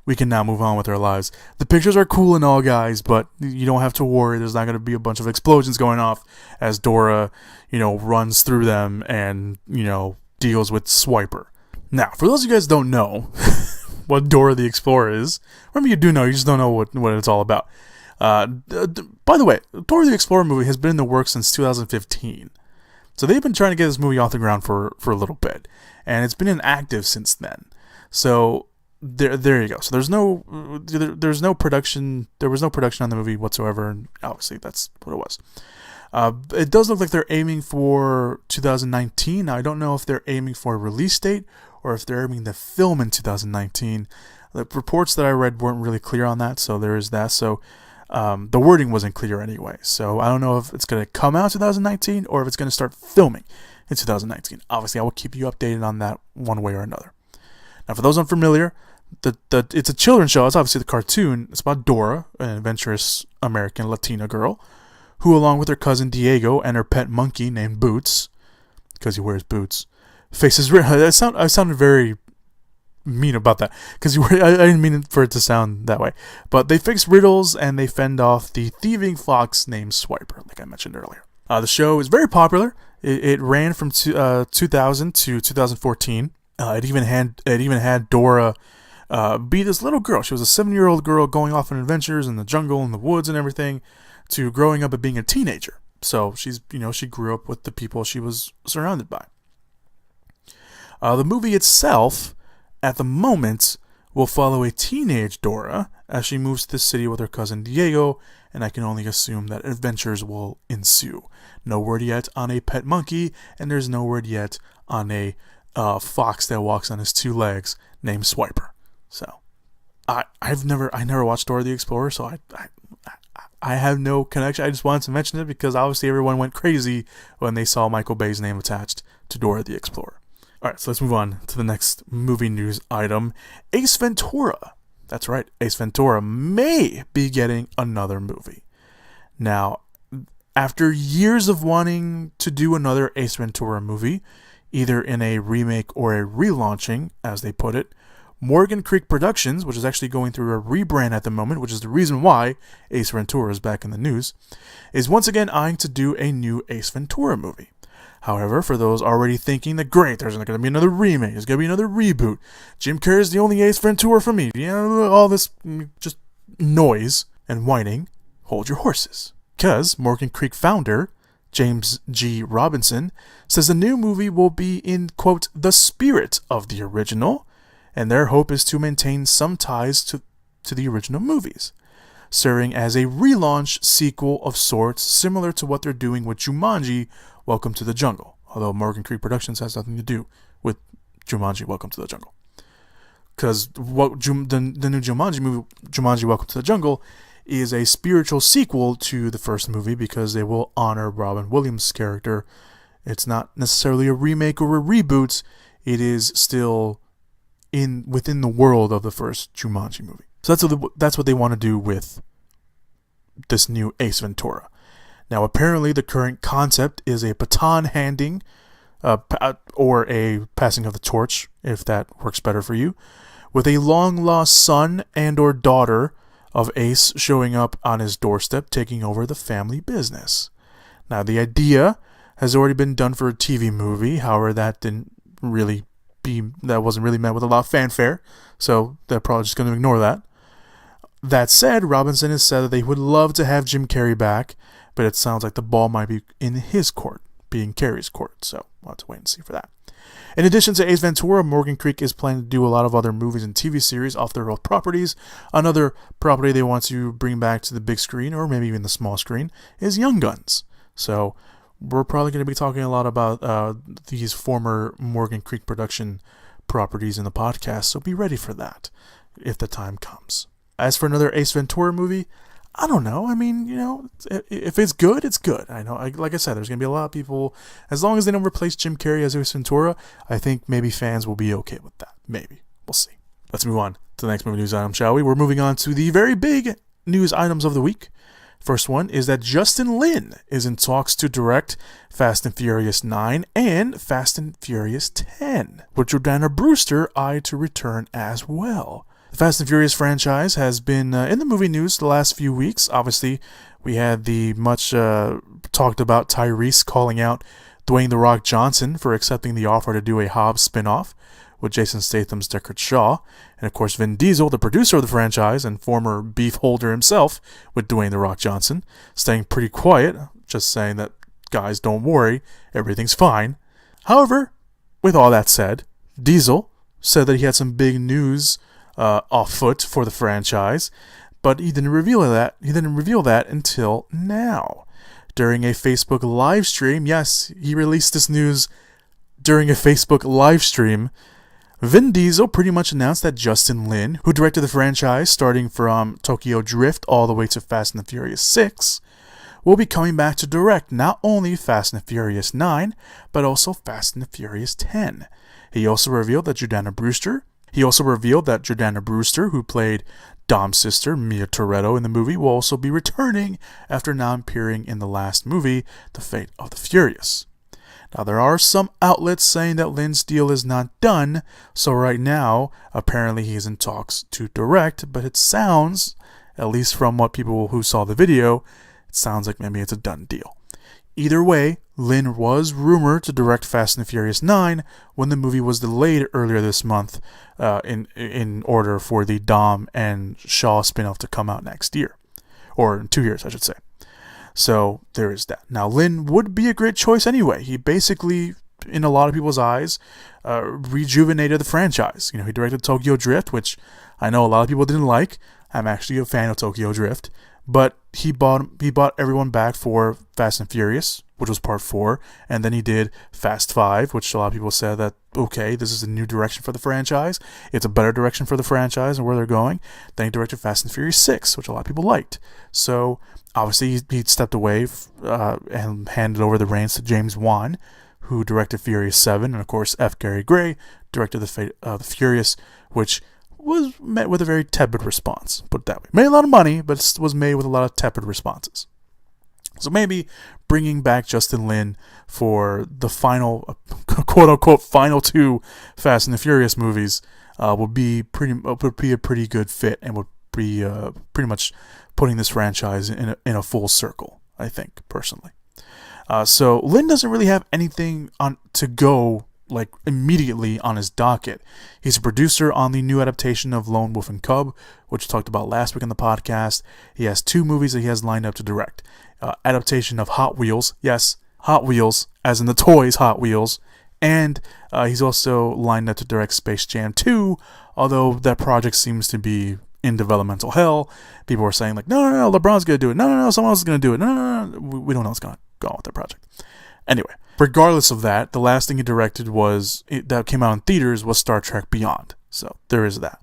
We can now move on with our lives. The pictures are cool and all, guys, but you don't have to worry. There's not going to be a bunch of explosions going off as Dora, runs through them and, deals with Swiper. Now, for those of you guys who don't know what Dora the Explorer is, or maybe you do know, you just don't know what it's all about. By the way, Dora the Explorer movie has been in the works since 2015. So they've been trying to get this movie off the ground for a little bit. And it's been inactive since then. So there you go. So there's no production. There was no production on the movie whatsoever, and obviously that's what it was. It does look like they're aiming for 2019. Now, I don't know if they're aiming for a release date or if they're aiming to film in 2019. The reports that I read weren't really clear on that, so there is that. So The wording wasn't clear anyway, so I don't know if it's going to come out in 2019 or if it's going to start filming in 2019. Obviously, I will keep you updated on that one way or another. Now, for those unfamiliar, it's a children's show. It's obviously the cartoon. It's about Dora, an adventurous American Latina girl, who, along with her cousin Diego and her pet monkey named Boots, because he wears boots, faces... I sounded very mean about that, because I didn't mean for it to sound that way. But they fix riddles and they fend off the thieving fox named Swiper, like I mentioned earlier. The show is very popular. It ran from 2000 to 2014. It even had Dora be this little girl. She was a 7-year-old girl going off on adventures in the jungle and the woods and everything, to growing up and being a teenager. So she grew up with the people she was surrounded by. The movie itself, at the moment, will follow a teenage Dora as she moves to the city with her cousin Diego, and I can only assume that adventures will ensue. No word yet on a pet monkey, and there's no word yet on a fox that walks on his 2 legs named Swiper. So, I never watched Dora the Explorer, so I have no connection. I just wanted to mention it because obviously everyone went crazy when they saw Michael Bay's name attached to Dora the Explorer. Alright, so let's move on to the next movie news item. Ace Ventura. That's right, Ace Ventura may be getting another movie. Now, after years of wanting to do another Ace Ventura movie, either in a remake or a relaunching, as they put it, Morgan Creek Productions, which is actually going through a rebrand at the moment, which is the reason why Ace Ventura is back in the news, is once again eyeing to do a new Ace Ventura movie. However, for those already thinking that, great, there's going to be another remake, there's going to be another reboot, Jim Carrey is the only Ace Ventura for me, all this just noise and whining, hold your horses. Because Morgan Creek founder, James G. Robinson, says the new movie will be in, quote, the spirit of the original, and their hope is to maintain some ties to the original movies, serving as a relaunch sequel of sorts, similar to what they're doing with Jumanji, Welcome to the Jungle, although Morgan Creek Productions has nothing to do with Jumanji, Welcome to the Jungle. Because the new Jumanji movie, Jumanji, Welcome to the Jungle, is a spiritual sequel to the first movie because they will honor Robin Williams' character. It's not necessarily a remake or a reboot. It is still within the world of the first Jumanji movie. So that's what they want to do with this new Ace Ventura. Now, apparently, the current concept is a baton handing, or a passing of the torch, if that works better for you, with a long-lost son and or daughter of Ace showing up on his doorstep, taking over the family business. Now, the idea has already been done for a TV movie. However, that wasn't really met with a lot of fanfare, so they're probably just going to ignore that. That said, Robinson has said that they would love to have Jim Carrey back, but it sounds like the ball might be in his court, being Carrey's court, so we'll have to wait and see for that. In addition to Ace Ventura, Morgan Creek is planning to do a lot of other movies and TV series off their old properties. Another property they want to bring back to the big screen, or maybe even the small screen, is Young Guns. So we're probably going to be talking a lot about these former Morgan Creek production properties in the podcast, so be ready for that if the time comes. As for another Ace Ventura movie, I don't know. I mean, if it's good, it's good. I know, like I said, there's going to be a lot of people, as long as they don't replace Jim Carrey as Ace Ventura, I think maybe fans will be okay with that. Maybe. We'll see. Let's move on to the next movie news item, shall we? We're moving on to the very big news items of the week. First one is that Justin Lin is in talks to direct Fast and Furious 9 and Fast and Furious 10, with Jordana Brewster eyed to return as well. The Fast and Furious franchise has been in the movie news the last few weeks. Obviously, we had the much talked about Tyrese calling out Dwayne "The Rock" Johnson for accepting the offer to do a Hobbs spinoff with Jason Statham's Deckard Shaw. And of course, Vin Diesel, the producer of the franchise and former beef holder himself with Dwayne "The Rock" Johnson, staying pretty quiet, just saying that, guys, don't worry, everything's fine. However, with all that said, Diesel said that he had some big news afoot for the franchise, but he didn't reveal that. He didn't reveal that until now, during a Facebook live stream. Yes, he released this news during a Facebook live stream Vin Diesel pretty much announced that Justin Lin, who directed the franchise starting from Tokyo Drift all the way to Fast and the Furious 6, will be coming back to direct not only Fast and the Furious 9, but also Fast and the Furious 10. He also revealed that Jordana Brewster, who played Dom's sister, Mia Toretto, in the movie, will also be returning after not appearing in the last movie, The Fate of the Furious. Now, there are some outlets saying that Lin's deal is not done, so right now, apparently he's in talks to direct, but it sounds, at least from what people who saw the video, it sounds like maybe it's a done deal. Either way, Lin was rumored to direct Fast and the Furious 9 when the movie was delayed earlier this month in order for the Dom and Shaw spin-off to come out next year. Or in 2 years, I should say. So there is that. Now, Lin would be a great choice anyway. He basically, in a lot of people's eyes, rejuvenated the franchise. He directed Tokyo Drift, which I know a lot of people didn't like. I'm actually a fan of Tokyo Drift. But he bought everyone back for Fast and Furious, which was part 4, and then he did Fast 5, which a lot of people said that, okay, this is a new direction for the franchise. It's a better direction for the franchise and where they're going. Then he directed Fast and Furious 6, which a lot of people liked. So, obviously, he stepped away and handed over the reins to James Wan, who directed Furious 7, and of course, F. Gary Gray directed The Fate of the Furious, which was met with a very tepid response, put it that way. Made a lot of money, but it was made with a lot of tepid responses. So maybe bringing back Justin Lin for the final, quote-unquote, final 2 Fast and the Furious movies would be a pretty good fit, and would be pretty much putting this franchise in a full circle, I think, personally. So Lin doesn't really have anything to go immediately on his docket. He's a producer on the new adaptation of Lone Wolf and Cub, which we talked about last week on the podcast. He has 2 movies that he has lined up to direct. Adaptation of Hot Wheels, yes, Hot Wheels, as in the toys Hot Wheels, and he's also lined up to direct Space Jam 2, although that project seems to be in developmental hell. People are saying no, LeBron's gonna do it. No, someone else is gonna do it. No, we don't know what's gonna go on with that project. Anyway, regardless of that, the last thing he directed that came out in theaters was Star Trek Beyond. So there is that.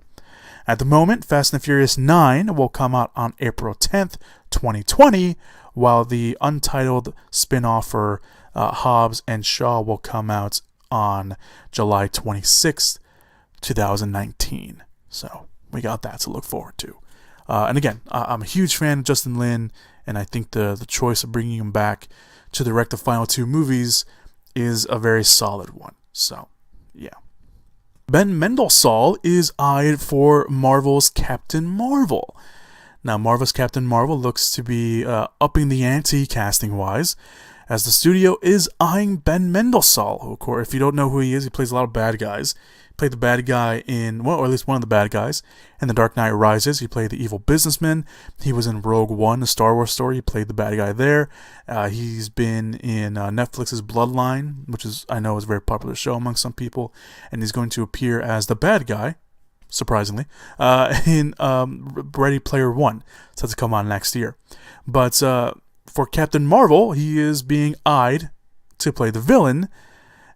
At the moment, Fast and the Furious 9 will come out on April 10th, 2020, while the Untitled spin-off for Hobbs and Shaw will come out on July 26th, 2019. So we got that to look forward to. And again, I'm a huge fan of Justin Lin, and I think the choice of bringing him back to direct the final 2 movies is a very solid one. So, yeah. Ben Mendelsohn is eyed for Marvel's Captain Marvel. Now, Marvel's Captain Marvel looks to be upping the ante casting-wise, as the studio is eyeing Ben Mendelsohn, who, of course, if you don't know who he is, he plays a lot of bad guys. He played the bad guy or at least one of the bad guys, in The Dark Knight Rises. He played the evil businessman. He was in Rogue One, a Star Wars story. He played the bad guy there. He's been in Netflix's Bloodline, which I know is a very popular show among some people, and he's going to appear as the bad guy, surprisingly, in Ready Player One, set to come on next year. But for Captain Marvel, he is being eyed to play the villain,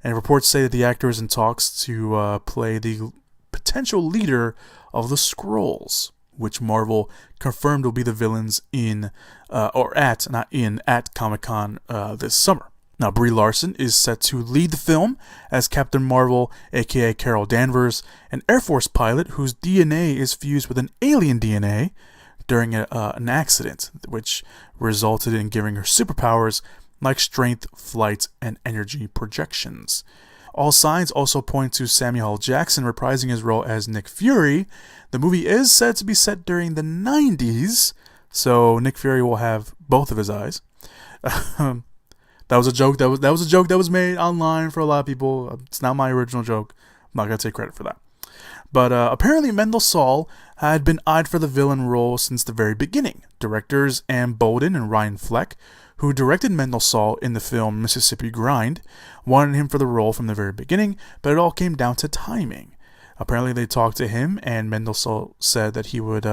and reports say that the actor is in talks to play the potential leader of the Skrulls, which Marvel confirmed will be the villains at Comic-Con this summer. Now, Brie Larson is set to lead the film as Captain Marvel, aka Carol Danvers, an Air Force pilot whose DNA is fused with an alien DNA during an accident, which resulted in giving her superpowers like strength, flight, and energy projections. All signs also point to Samuel L. Jackson reprising his role as Nick Fury. The movie is said to be set during the 90s, so Nick Fury will have both of his eyes. That was a joke. That was a joke that was made online for a lot of people. It's not my original joke. I'm not gonna take credit for that. But apparently Mendelsohn had been eyed for the villain role since the very beginning. Directors Ann Bolden and Ryan Fleck, who directed Mendelsohn in the film Mississippi Grind, wanted him for the role from the very beginning, but it all came down to timing. Apparently they talked to him, and Mendelsohn said that he would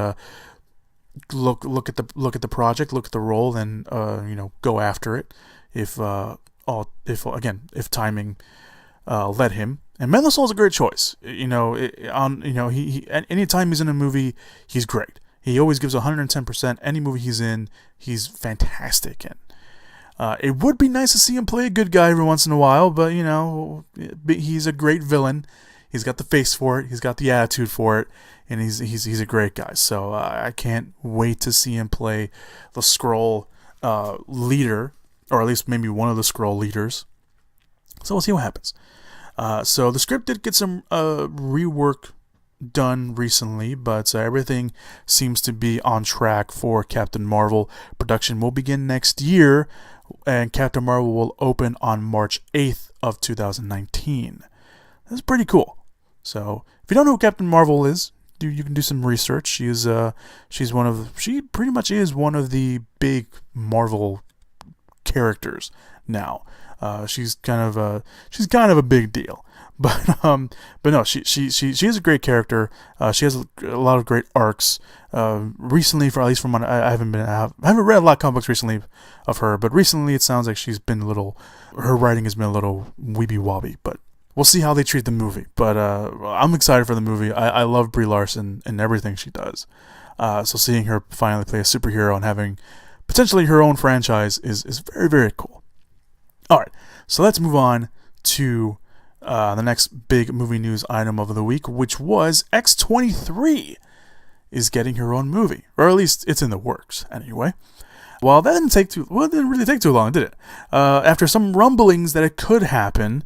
look at the project, look at the role, and go after it if timing led him. And Mendelsohn's a great choice. Anytime he's in a movie, he's great. He always gives 110%. Any movie he's in, he's fantastic in. It would be nice to see him play a good guy every once in a while, but, he's a great villain. He's got the face for it. He's got the attitude for it. And he's a great guy. So I can't wait to see him play the Skrull leader, or at least maybe one of the Skrull leaders. So we'll see what happens. So the script did get some rework done recently, but everything seems to be on track for Captain Marvel. Production will begin next year, and Captain Marvel will open on March 8th of 2019. That's pretty cool. So if you don't know who Captain Marvel is, you can do some research. She pretty much is one of the big Marvel characters now. She's kind of a big deal, but no, she is a great character. She has a lot of great arcs. Recently, I haven't read a lot of comic books recently of her, but recently it sounds like her writing has been a little weeby wobby, but we'll see how they treat the movie. But I'm excited for the movie. I love Brie Larson and everything she does. So seeing her finally play a superhero and having potentially her own franchise is very, very cool. All right, so let's move on to the next big movie news item of the week, which was X-23 is getting her own movie, or at least it's in the works anyway. Well, that didn't really take too long, did it? After some rumblings that it could happen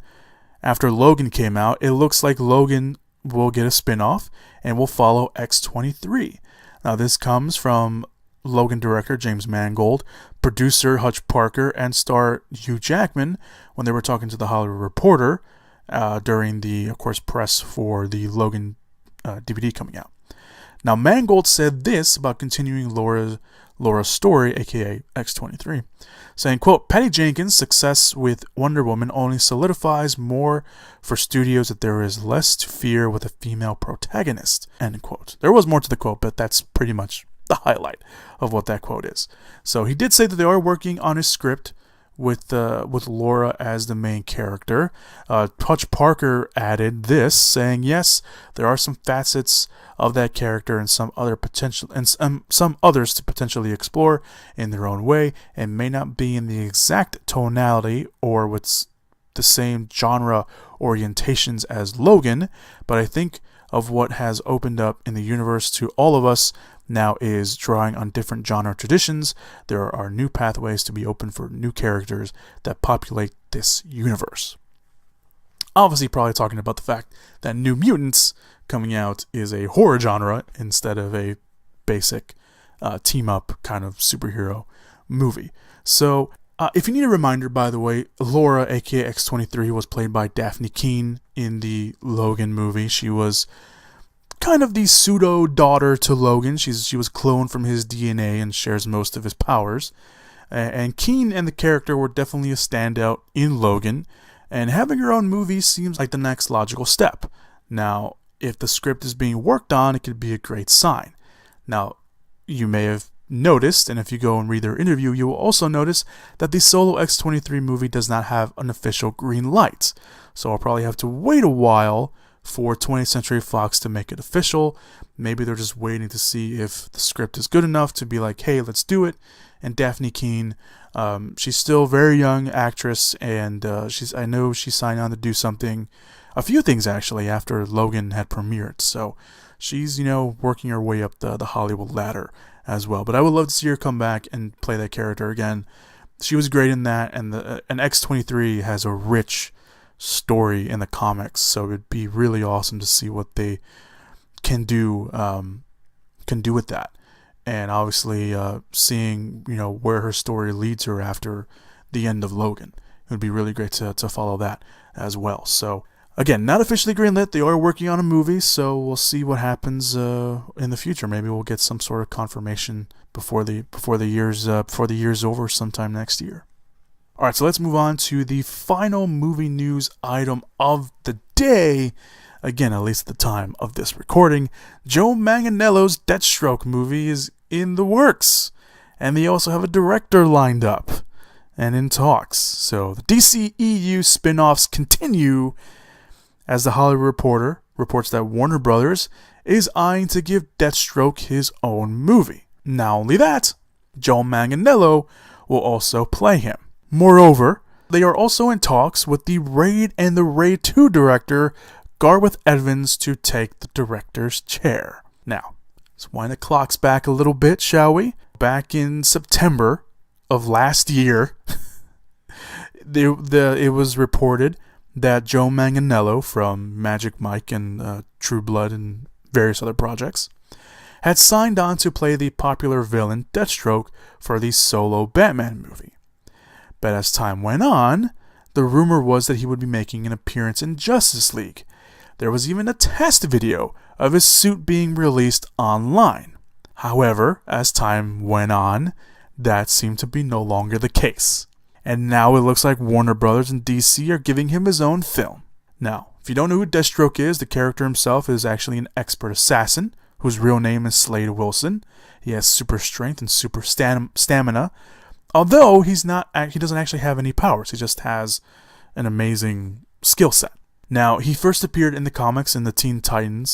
after Logan came out, it looks like Logan will get a spin-off and will follow X-23. Now, this comes from Logan director James Mangold, producer Hutch Parker, and star Hugh Jackman when they were talking to The Hollywood Reporter during the, of course, press for the Logan DVD coming out. Now, Mangold said this about continuing Laura's story, aka X-23, saying, quote, Patty Jenkins' success with Wonder Woman only solidifies more for studios that there is less to fear with a female protagonist, end quote. There was more to the quote, but that's pretty much the highlight of what that quote is. So he did say that they are working on a script with Laura as the main character. Hutch Parker added this, saying, yes, there are some facets of that character and some others to potentially explore in their own way, and may not be in the exact tonality or with the same genre orientations as Logan, but I think of what has opened up in the universe to all of us now is drawing on different genre traditions. There are new pathways to be open for new characters that populate this universe. Obviously, probably talking about the fact that New Mutants coming out is a horror genre instead of a basic team-up kind of superhero movie. So, if you need a reminder, by the way, Laura, aka X-23, was played by Daphne Keane in the Logan movie. She was kind of the pseudo-daughter to Logan. She was cloned from his DNA and shares most of his powers. And Keane and the character were definitely a standout in Logan, and having her own movie seems like the next logical step. Now, if the script is being worked on, it could be a great sign. Now, you may have noticed, and if you go and read their interview, you will also notice that the solo X-23 movie does not have an official green light. So I'll probably have to wait a while for 20th Century Fox to make it official. Maybe they're just waiting to see if the script is good enough to be like, hey, let's do it. And Daphne Keane, she's still a very young actress, and I know she signed on to do a few things actually, after Logan had premiered. So she's, working her way up the Hollywood ladder as well. But I would love to see her come back and play that character again. She was great in that, and X-23 has a rich story in the comics, so it'd be really awesome to see what they can do with that. And obviously seeing where her story leads her after the end of Logan. It would be really great to follow that as well. So again, not officially greenlit. They are working on a movie, so we'll see what happens in the future. Maybe we'll get some sort of confirmation before the year's over sometime next year. All right, so let's move on to the final movie news item of the day. Again, at least at the time of this recording, Joe Manganiello's Deathstroke movie is in the works, and they also have a director lined up and in talks. So the DCEU spin-offs continue as the Hollywood Reporter reports that Warner Brothers is eyeing to give Deathstroke his own movie. Not only that, Joe Manganiello will also play him. Moreover, they are also in talks with the Raid and the Raid 2 director, Gareth Evans, to take the director's chair. Now, let's wind the clocks back a little bit, shall we? Back in September of last year, it was reported that Joe Manganiello from Magic Mike and True Blood and various other projects had signed on to play the popular villain Deathstroke for the solo Batman movie. But as time went on, the rumor was that he would be making an appearance in Justice League. There was even a test video of his suit being released online. However, as time went on, that seemed to be no longer the case. And now it looks like Warner Brothers and DC are giving him his own film. Now, if you don't know who Deathstroke is, the character himself is actually an expert assassin, whose real name is Slade Wilson. He has super strength and super stamina, although he doesn't actually have any powers. He just has an amazing skill set. Now, he first appeared in the comics in the Teen Titan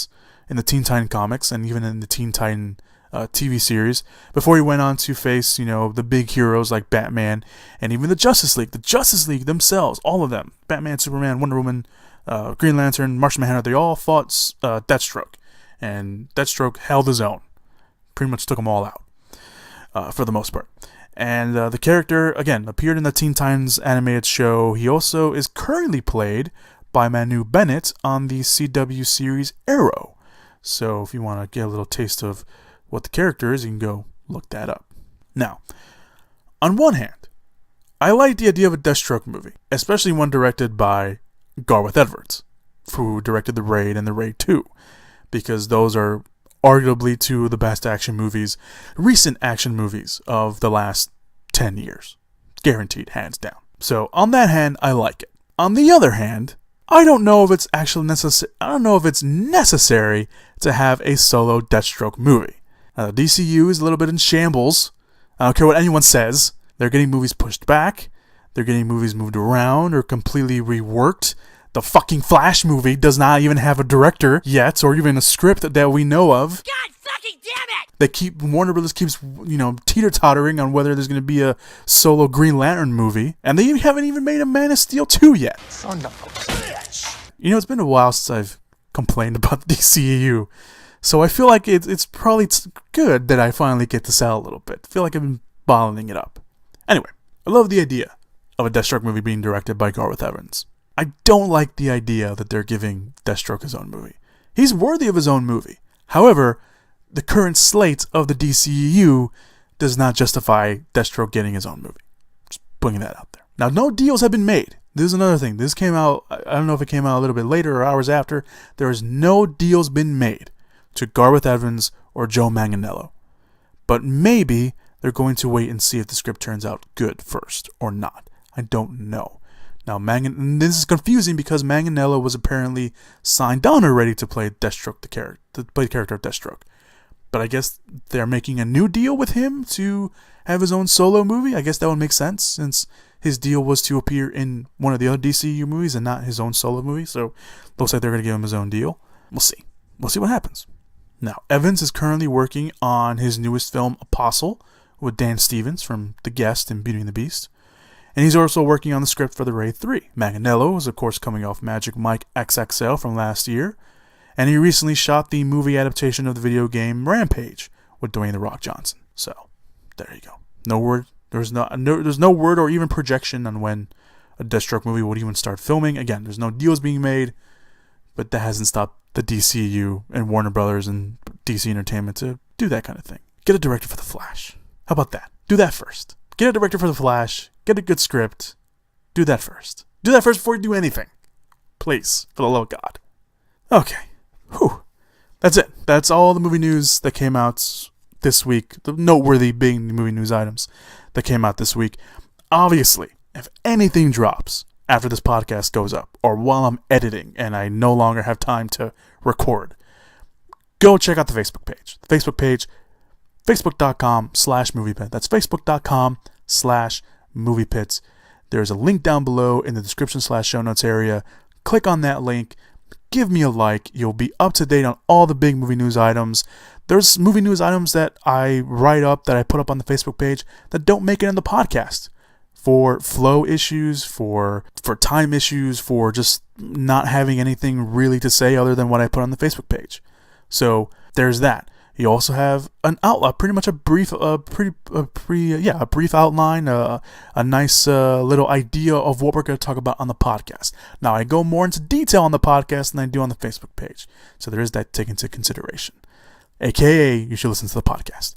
comics, and even in the Teen Titan TV series, before he went on to face, the big heroes like Batman and even the Justice League themselves, all of them, Batman, Superman, Wonder Woman, Green Lantern, Martian Manhunter, they all fought Deathstroke, and Deathstroke held his own, pretty much took them all out, for the most part. And the character, again, appeared in the Teen Titans animated show. He also is currently played by Manu Bennett on the CW series Arrow. So if you want to get a little taste of what the character is, you can go look that up. Now, on one hand, I like the idea of a Deathstroke movie, especially one directed by Gareth Edwards, who directed The Raid and The Raid 2, because those are arguably two of the best recent action movies of the last 10 years. Guaranteed, hands down. So on that hand, I like it. On the other hand, I don't know if it's actually necessary. I don't know if it's necessary to have a solo Deathstroke movie. The DCU is a little bit in shambles. I don't care what anyone says. They're getting movies pushed back. They're getting movies moved around or completely reworked. The fucking Flash movie does not even have a director yet, or even a script that we know of. God fucking damn it! Warner Brothers keeps, teeter-tottering on whether there's going to be a solo Green Lantern movie, and they haven't even made a Man of Steel 2 yet. Son of a bitch. It's been a while since I've complained about the DCEU, so I feel like it's probably good that I finally get this out a little bit. I feel like I've been bottling it up. Anyway, I love the idea of a Deathstroke movie being directed by Gareth Evans. I don't like the idea that they're giving Deathstroke his own movie. He's worthy of his own movie. However, the current slate of the DCEU does not justify Deathstroke getting his own movie. Just putting that out there. Now, no deals have been made. This is another thing. This came out, I don't know if it came out a little bit later or hours after. There is no deals been made to Gareth Evans or Joe Manganiello. But maybe they're going to wait and see if the script turns out good first or not. I don't know. Now, this is confusing because Manganiello was apparently signed on already to play Deathstroke, the character of Deathstroke. But I guess they're making a new deal with him to have his own solo movie. I guess that would make sense since his deal was to appear in one of the other DCU movies and not his own solo movie. So looks like they're going to give him his own deal. We'll see. We'll see what happens. Now, Evans is currently working on his newest film, Apostle, with Dan Stevens from The Guest and Beauty and the Beast. And he's also working on the script for The Raid 3. Manganiello is, of course, coming off Magic Mike XXL from last year. And he recently shot the movie adaptation of the video game Rampage with Dwayne "The Rock" Johnson. So, there you go. No word. There's no word or even projection on when a Deathstroke movie would even start filming. Again, there's no deals being made, but that hasn't stopped the DCU and Warner Brothers and DC Entertainment to do that kind of thing. Get a director for The Flash. How about that? Do that first. Get a director for The Flash. Get a good script. Do that first. Do that first before you do anything. Please, for the love of God. Okay. Whew. That's it. That's all the movie news that came out this week. The noteworthy big movie news items that came out this week. Obviously, if anything drops after this podcast goes up, or while I'm editing and I no longer have time to record, go check out the Facebook page. The Facebook page, facebook.com/moviepit. That's facebook.com/moviepits. There's a link down below in the description/show notes area. Click on that link. give me a like. You'll be up to date on all the big movie news items. There's movie news items that I write up, that I put up on the Facebook page, that don't make it in the podcast. For flow issues, for time issues, for just not having anything really to say other than what I put on the Facebook page. So there's that. You also have an outline, pretty much a brief outline, a nice little idea of what we're going to talk about on the podcast. Now, I go more into detail on the podcast than I do on the Facebook page, so there is that to take into consideration. AKA, you should listen to the podcast.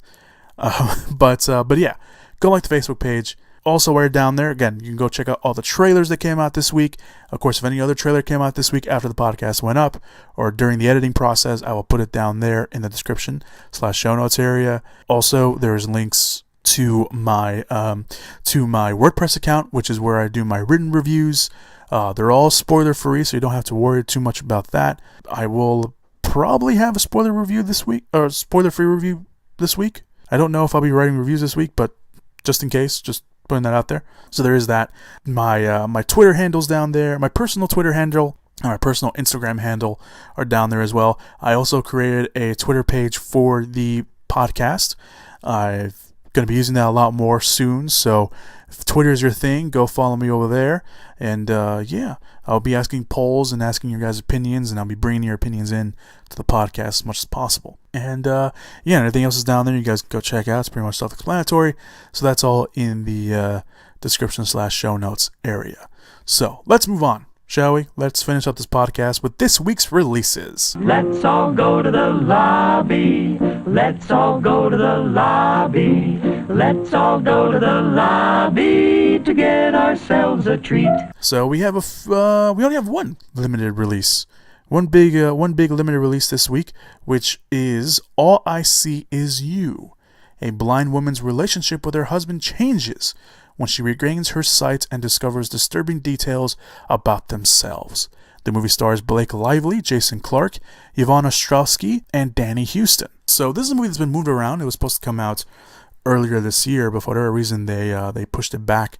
But yeah, go like the Facebook page. Also, while you're down there, again, you can go check out all the trailers that came out this week. Of course, if any other trailer came out this week after the podcast went up or during the editing process, I will put it down there in the description /show notes area. Also, there's links to my WordPress account, which is where I do my written reviews. They're all spoiler free, so you don't have to worry too much about that. I will probably have a spoiler review this week, or spoiler free review this week. I don't know if I'll be writing reviews this week, but just in case, just putting that out there. So there is that. My Twitter handle's down there. My personal Twitter handle and my personal Instagram handle are down there as well. I also created a Twitter page for the podcast. I'm going to be using that a lot more soon. So if Twitter is your thing, go follow me over there. And yeah, I'll be asking polls and asking your guys' opinions, and I'll be bringing your opinions in to the podcast as much as possible. And yeah, everything else is down there. You guys go check out. It's pretty much self-explanatory. So that's all in the description /show notes area. So let's move on, shall we? Let's finish up this podcast with this week's releases. Let's all go to the lobby. Let's all go to the lobby. Let's all go to the lobby to get ourselves a treat. So we have we only have one limited release. One big limited release this week, which is All I See Is You. A blind woman's relationship with her husband changes when she regains her sight and discovers disturbing details about themselves. The movie stars Blake Lively, Jason Clarke, Ivana Ostrowski, and Danny Houston. So this is a movie that's been moved around. It was supposed to come out earlier this year, but for whatever reason they pushed it back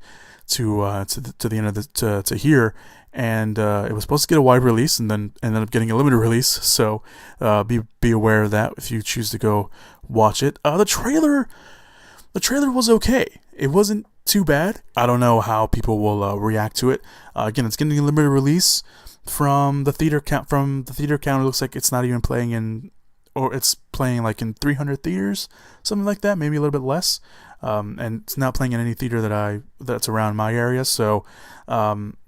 to the end of to here. And it was supposed to get a wide release, and then ended up getting a limited release. So be aware of that if you choose to go watch it. The trailer was okay. It wasn't too bad. I don't know how people will react to it. Again, it's getting a limited release from the theater count. It looks like it's not even playing in, or it's playing like in 300 theaters, something like that, maybe a little bit less. And it's not playing in any theater that's around my area. So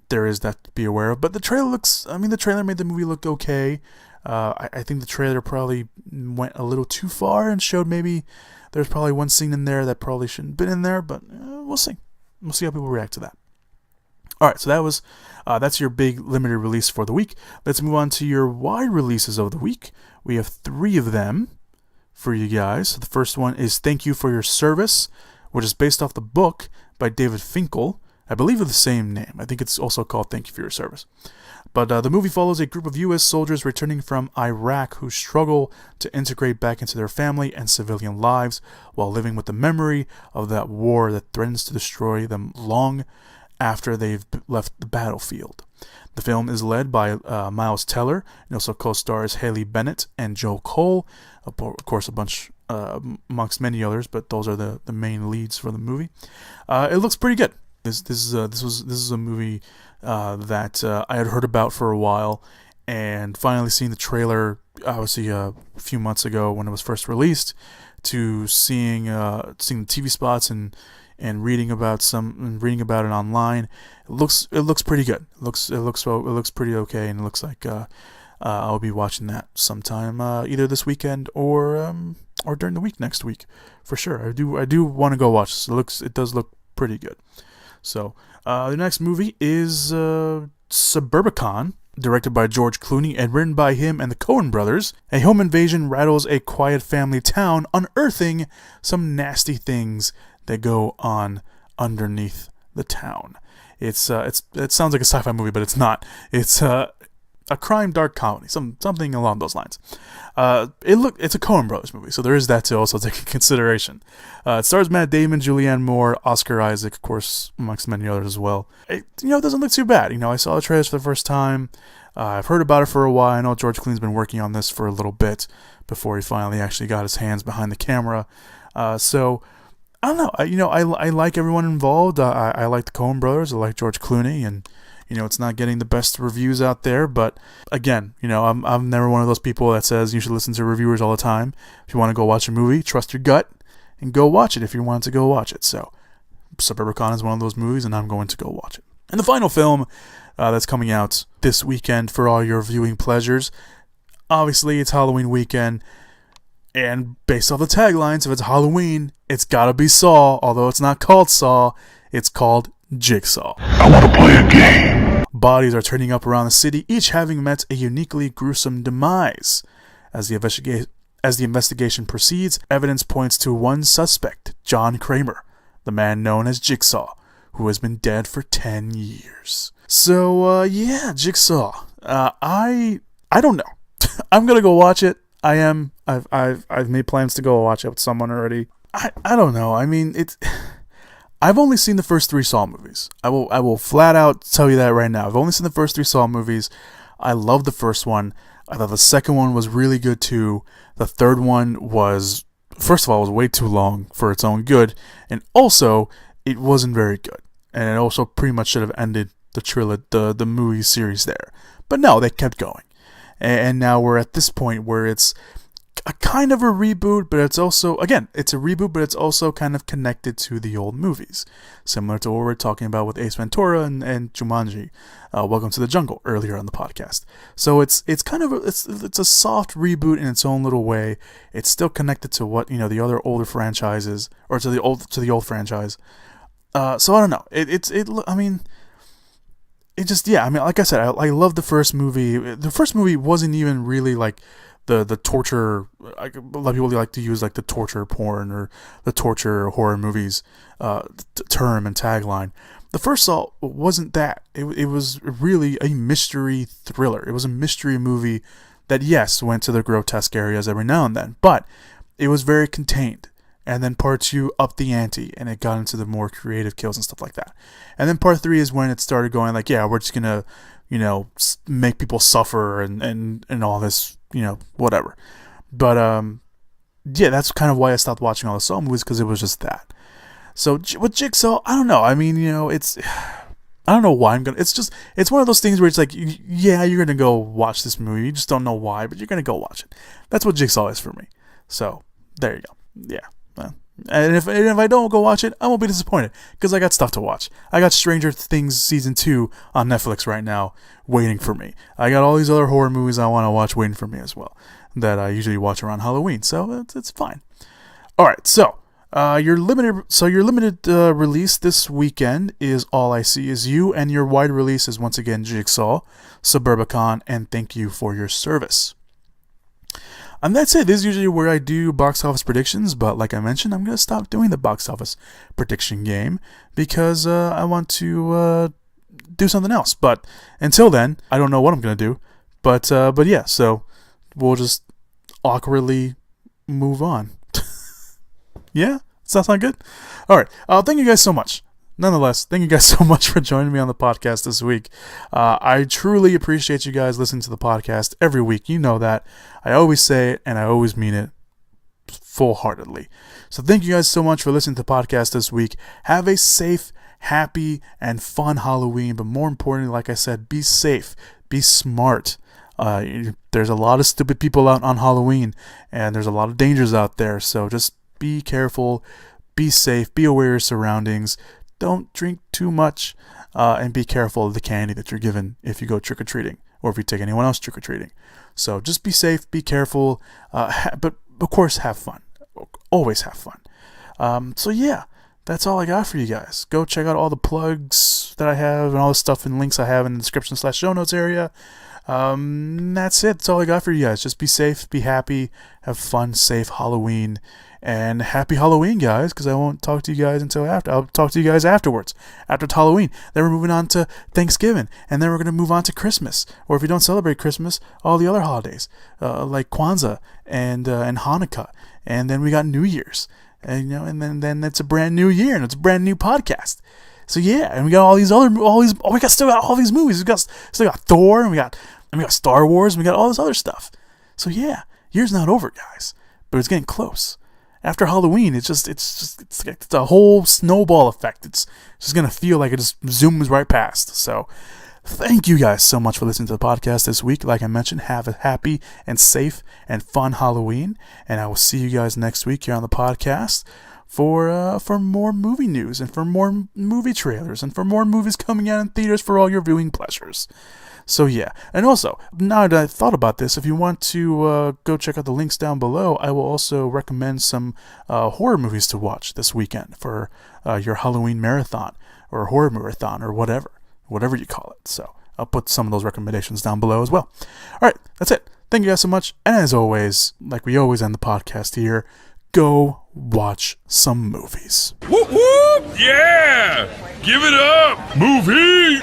there is that to be aware of. But the trailer made the movie look okay. I think the trailer probably went a little too far and showed maybe there's probably one scene in there that probably shouldn't have been in there, but we'll see. We'll see how people react to that. All right, so that's your big limited release for the week. Let's move on to your wide releases of the week. We have 3 of them for you guys. So the first one is Thank You for Your Service, which is based off the book by David Finkel. I believe with the same name. I think it's also called Thank You for Your Service. But the movie follows a group of U.S. soldiers returning from Iraq who struggle to integrate back into their family and civilian lives while living with the memory of that war that threatens to destroy them long after they've left the battlefield. The film is led by Miles Teller and also co-stars Haley Bennett and Joe Cole. Of course, a bunch amongst many others, but those are the main leads for the movie. It looks pretty good. This is a movie that I had heard about for a while, and finally seeing the trailer, obviously a few months ago when it was first released, to seeing the TV spots and reading about it online. It looks pretty good. It looks pretty okay, and it looks like I'll be watching that sometime either this weekend or during the week next week for sure. I do want to go watch this. It does look pretty good. So, the next movie is Suburbicon, directed by George Clooney and written by him and the Coen brothers. A home invasion rattles a quiet family town, unearthing some nasty things that go on underneath the town. It sounds like a sci-fi movie, but it's not. It's a crime dark comedy, something along those lines. It's a Coen Brothers movie, so there is that to also take into consideration. It stars Matt Damon, Julianne Moore, Oscar Isaac, of course, amongst many others as well. It doesn't look too bad. I saw the trailers for the first time. I've heard about it for a while. I know George Clooney's been working on this for a little bit before he finally actually got his hands behind the camera. So I don't know. I like everyone involved. I like the Coen Brothers. I like George Clooney, and it's not getting the best reviews out there. But again, I'm never one of those people that says you should listen to reviewers all the time. If you want to go watch a movie, trust your gut and go watch it if you want to go watch it. So Suburbicon is one of those movies, and I'm going to go watch it. And the final film that's coming out this weekend for all your viewing pleasures. Obviously, it's Halloween weekend, and based off the taglines, if it's Halloween, it's gotta be Saw. Although it's not called Saw, it's called Jigsaw. I want to play a game. Bodies are turning up around the city, each having met a uniquely gruesome demise. As the investigation proceeds, evidence points to one suspect, John Kramer, the man known as Jigsaw, who has been dead for 10 years. So, yeah, Jigsaw. I don't know. I'm gonna go watch it. I am. I've made plans to go watch it with someone already. I don't know. I mean, I've only seen the first 3 Saw movies. I will flat out tell you that right now. I've only seen the first 3 Saw movies. I loved the first one. I thought the second one was really good too. The third one was, first of all, was way too long for its own good, and also it wasn't very good. And it also pretty much should have ended the movie series there. But no, they kept going. And now we're at this point where it's a kind of a reboot, but it's also, again, it's a reboot, but it's also kind of connected to the old movies. Similar to what we're talking about with Ace Ventura and Jumanji, Welcome to the Jungle, earlier on the podcast. So it's kind of, it's a soft reboot in its own little way. It's still connected to what, the other older franchises, or to the old franchise. So I don't know. Like I said, I love the first movie. The first movie wasn't even really like the torture. A lot of people like to use like the torture porn or the torture horror movies term and tagline. The first Saw wasn't that. It was really a mystery thriller. It was a mystery movie that, yes, went to the grotesque areas every now and then, but it was very contained. And then part 2 upped the ante, and it got into the more creative kills and stuff like that. And then part 3 is when it started going like, yeah, we're just gonna, make people suffer and all this, whatever. But yeah, that's kind of why I stopped watching all the Saw movies, because it was just that. So with Jigsaw, I don't know. I mean, it's, I don't know why it's one of those things where it's like, yeah, you're gonna go watch this movie. You just don't know why, but you're gonna go watch it. That's what Jigsaw is for me. So there you go. Yeah. And if I don't go watch it, I won't be disappointed, because I got stuff to watch. I got Stranger Things Season 2 on Netflix right now waiting for me. I got all these other horror movies I want to watch waiting for me as well, that I usually watch around Halloween, so it's fine. Alright, so your limited release this weekend is All I See Is You, and your wide release is once again Jigsaw, Suburbicon, and Thank You for Your Service. And that's it. This is usually where I do box office predictions, but like I mentioned, I'm going to stop doing the box office prediction game because I want to do something else. But until then, I don't know what I'm going to do. But yeah, so we'll just awkwardly move on. Yeah? Does that sound good? All right. Thank you guys so much. Nonetheless, thank you guys so much for joining me on the podcast this week. I truly appreciate you guys listening to the podcast every week. You know that. I always say it, and I always mean it full-heartedly. So thank you guys so much for listening to the podcast this week. Have a safe, happy, and fun Halloween. But more importantly, like I said, be safe. Be smart. There's a lot of stupid people out on Halloween, and there's a lot of dangers out there. So just be careful. Be safe. Be aware of your surroundings. Don't drink too much, and be careful of the candy that you're given if you go trick-or-treating, or if you take anyone else trick-or-treating. So just be safe, be careful, but of course have fun. Always have fun. So yeah, that's all I got for you guys. Go check out all the plugs that I have and all the stuff and links I have in the description /show notes area. That's it. That's all I got for you guys. Just be safe, be happy, have fun, safe Halloween, and happy Halloween, guys, because I won't talk to you guys until after. I'll talk to you guys afterwards, after Halloween. Then we're moving on to Thanksgiving, and then we're going to move on to Christmas, or if you don't celebrate Christmas, all the other holidays, like Kwanzaa and Hanukkah, and then we got New Year's, and then it's a brand new year, and it's a brand new podcast. So yeah, and we got we still got all these movies. We still got Thor, and we got Star Wars, and we got all this other stuff. So yeah, year's not over, guys, but it's getting close. After Halloween, it's a whole snowball effect. It's just gonna feel like it just zooms right past. So thank you guys so much for listening to the podcast this week. Like I mentioned, have a happy and safe and fun Halloween, and I will see you guys next week here on the podcast for more movie news and for more movie trailers and for more movies coming out in theaters for all your viewing pleasures. So yeah, and also, now that I thought about this, if you want to go check out the links down below, I will also recommend some horror movies to watch this weekend for your Halloween marathon or horror marathon or whatever you call it. So I'll put some of those recommendations down below as well. All right, that's it. Thank you guys so much, and as always, like we always end the podcast here, go watch some movies. Whoop whoop! Yeah! Give it up! Movie!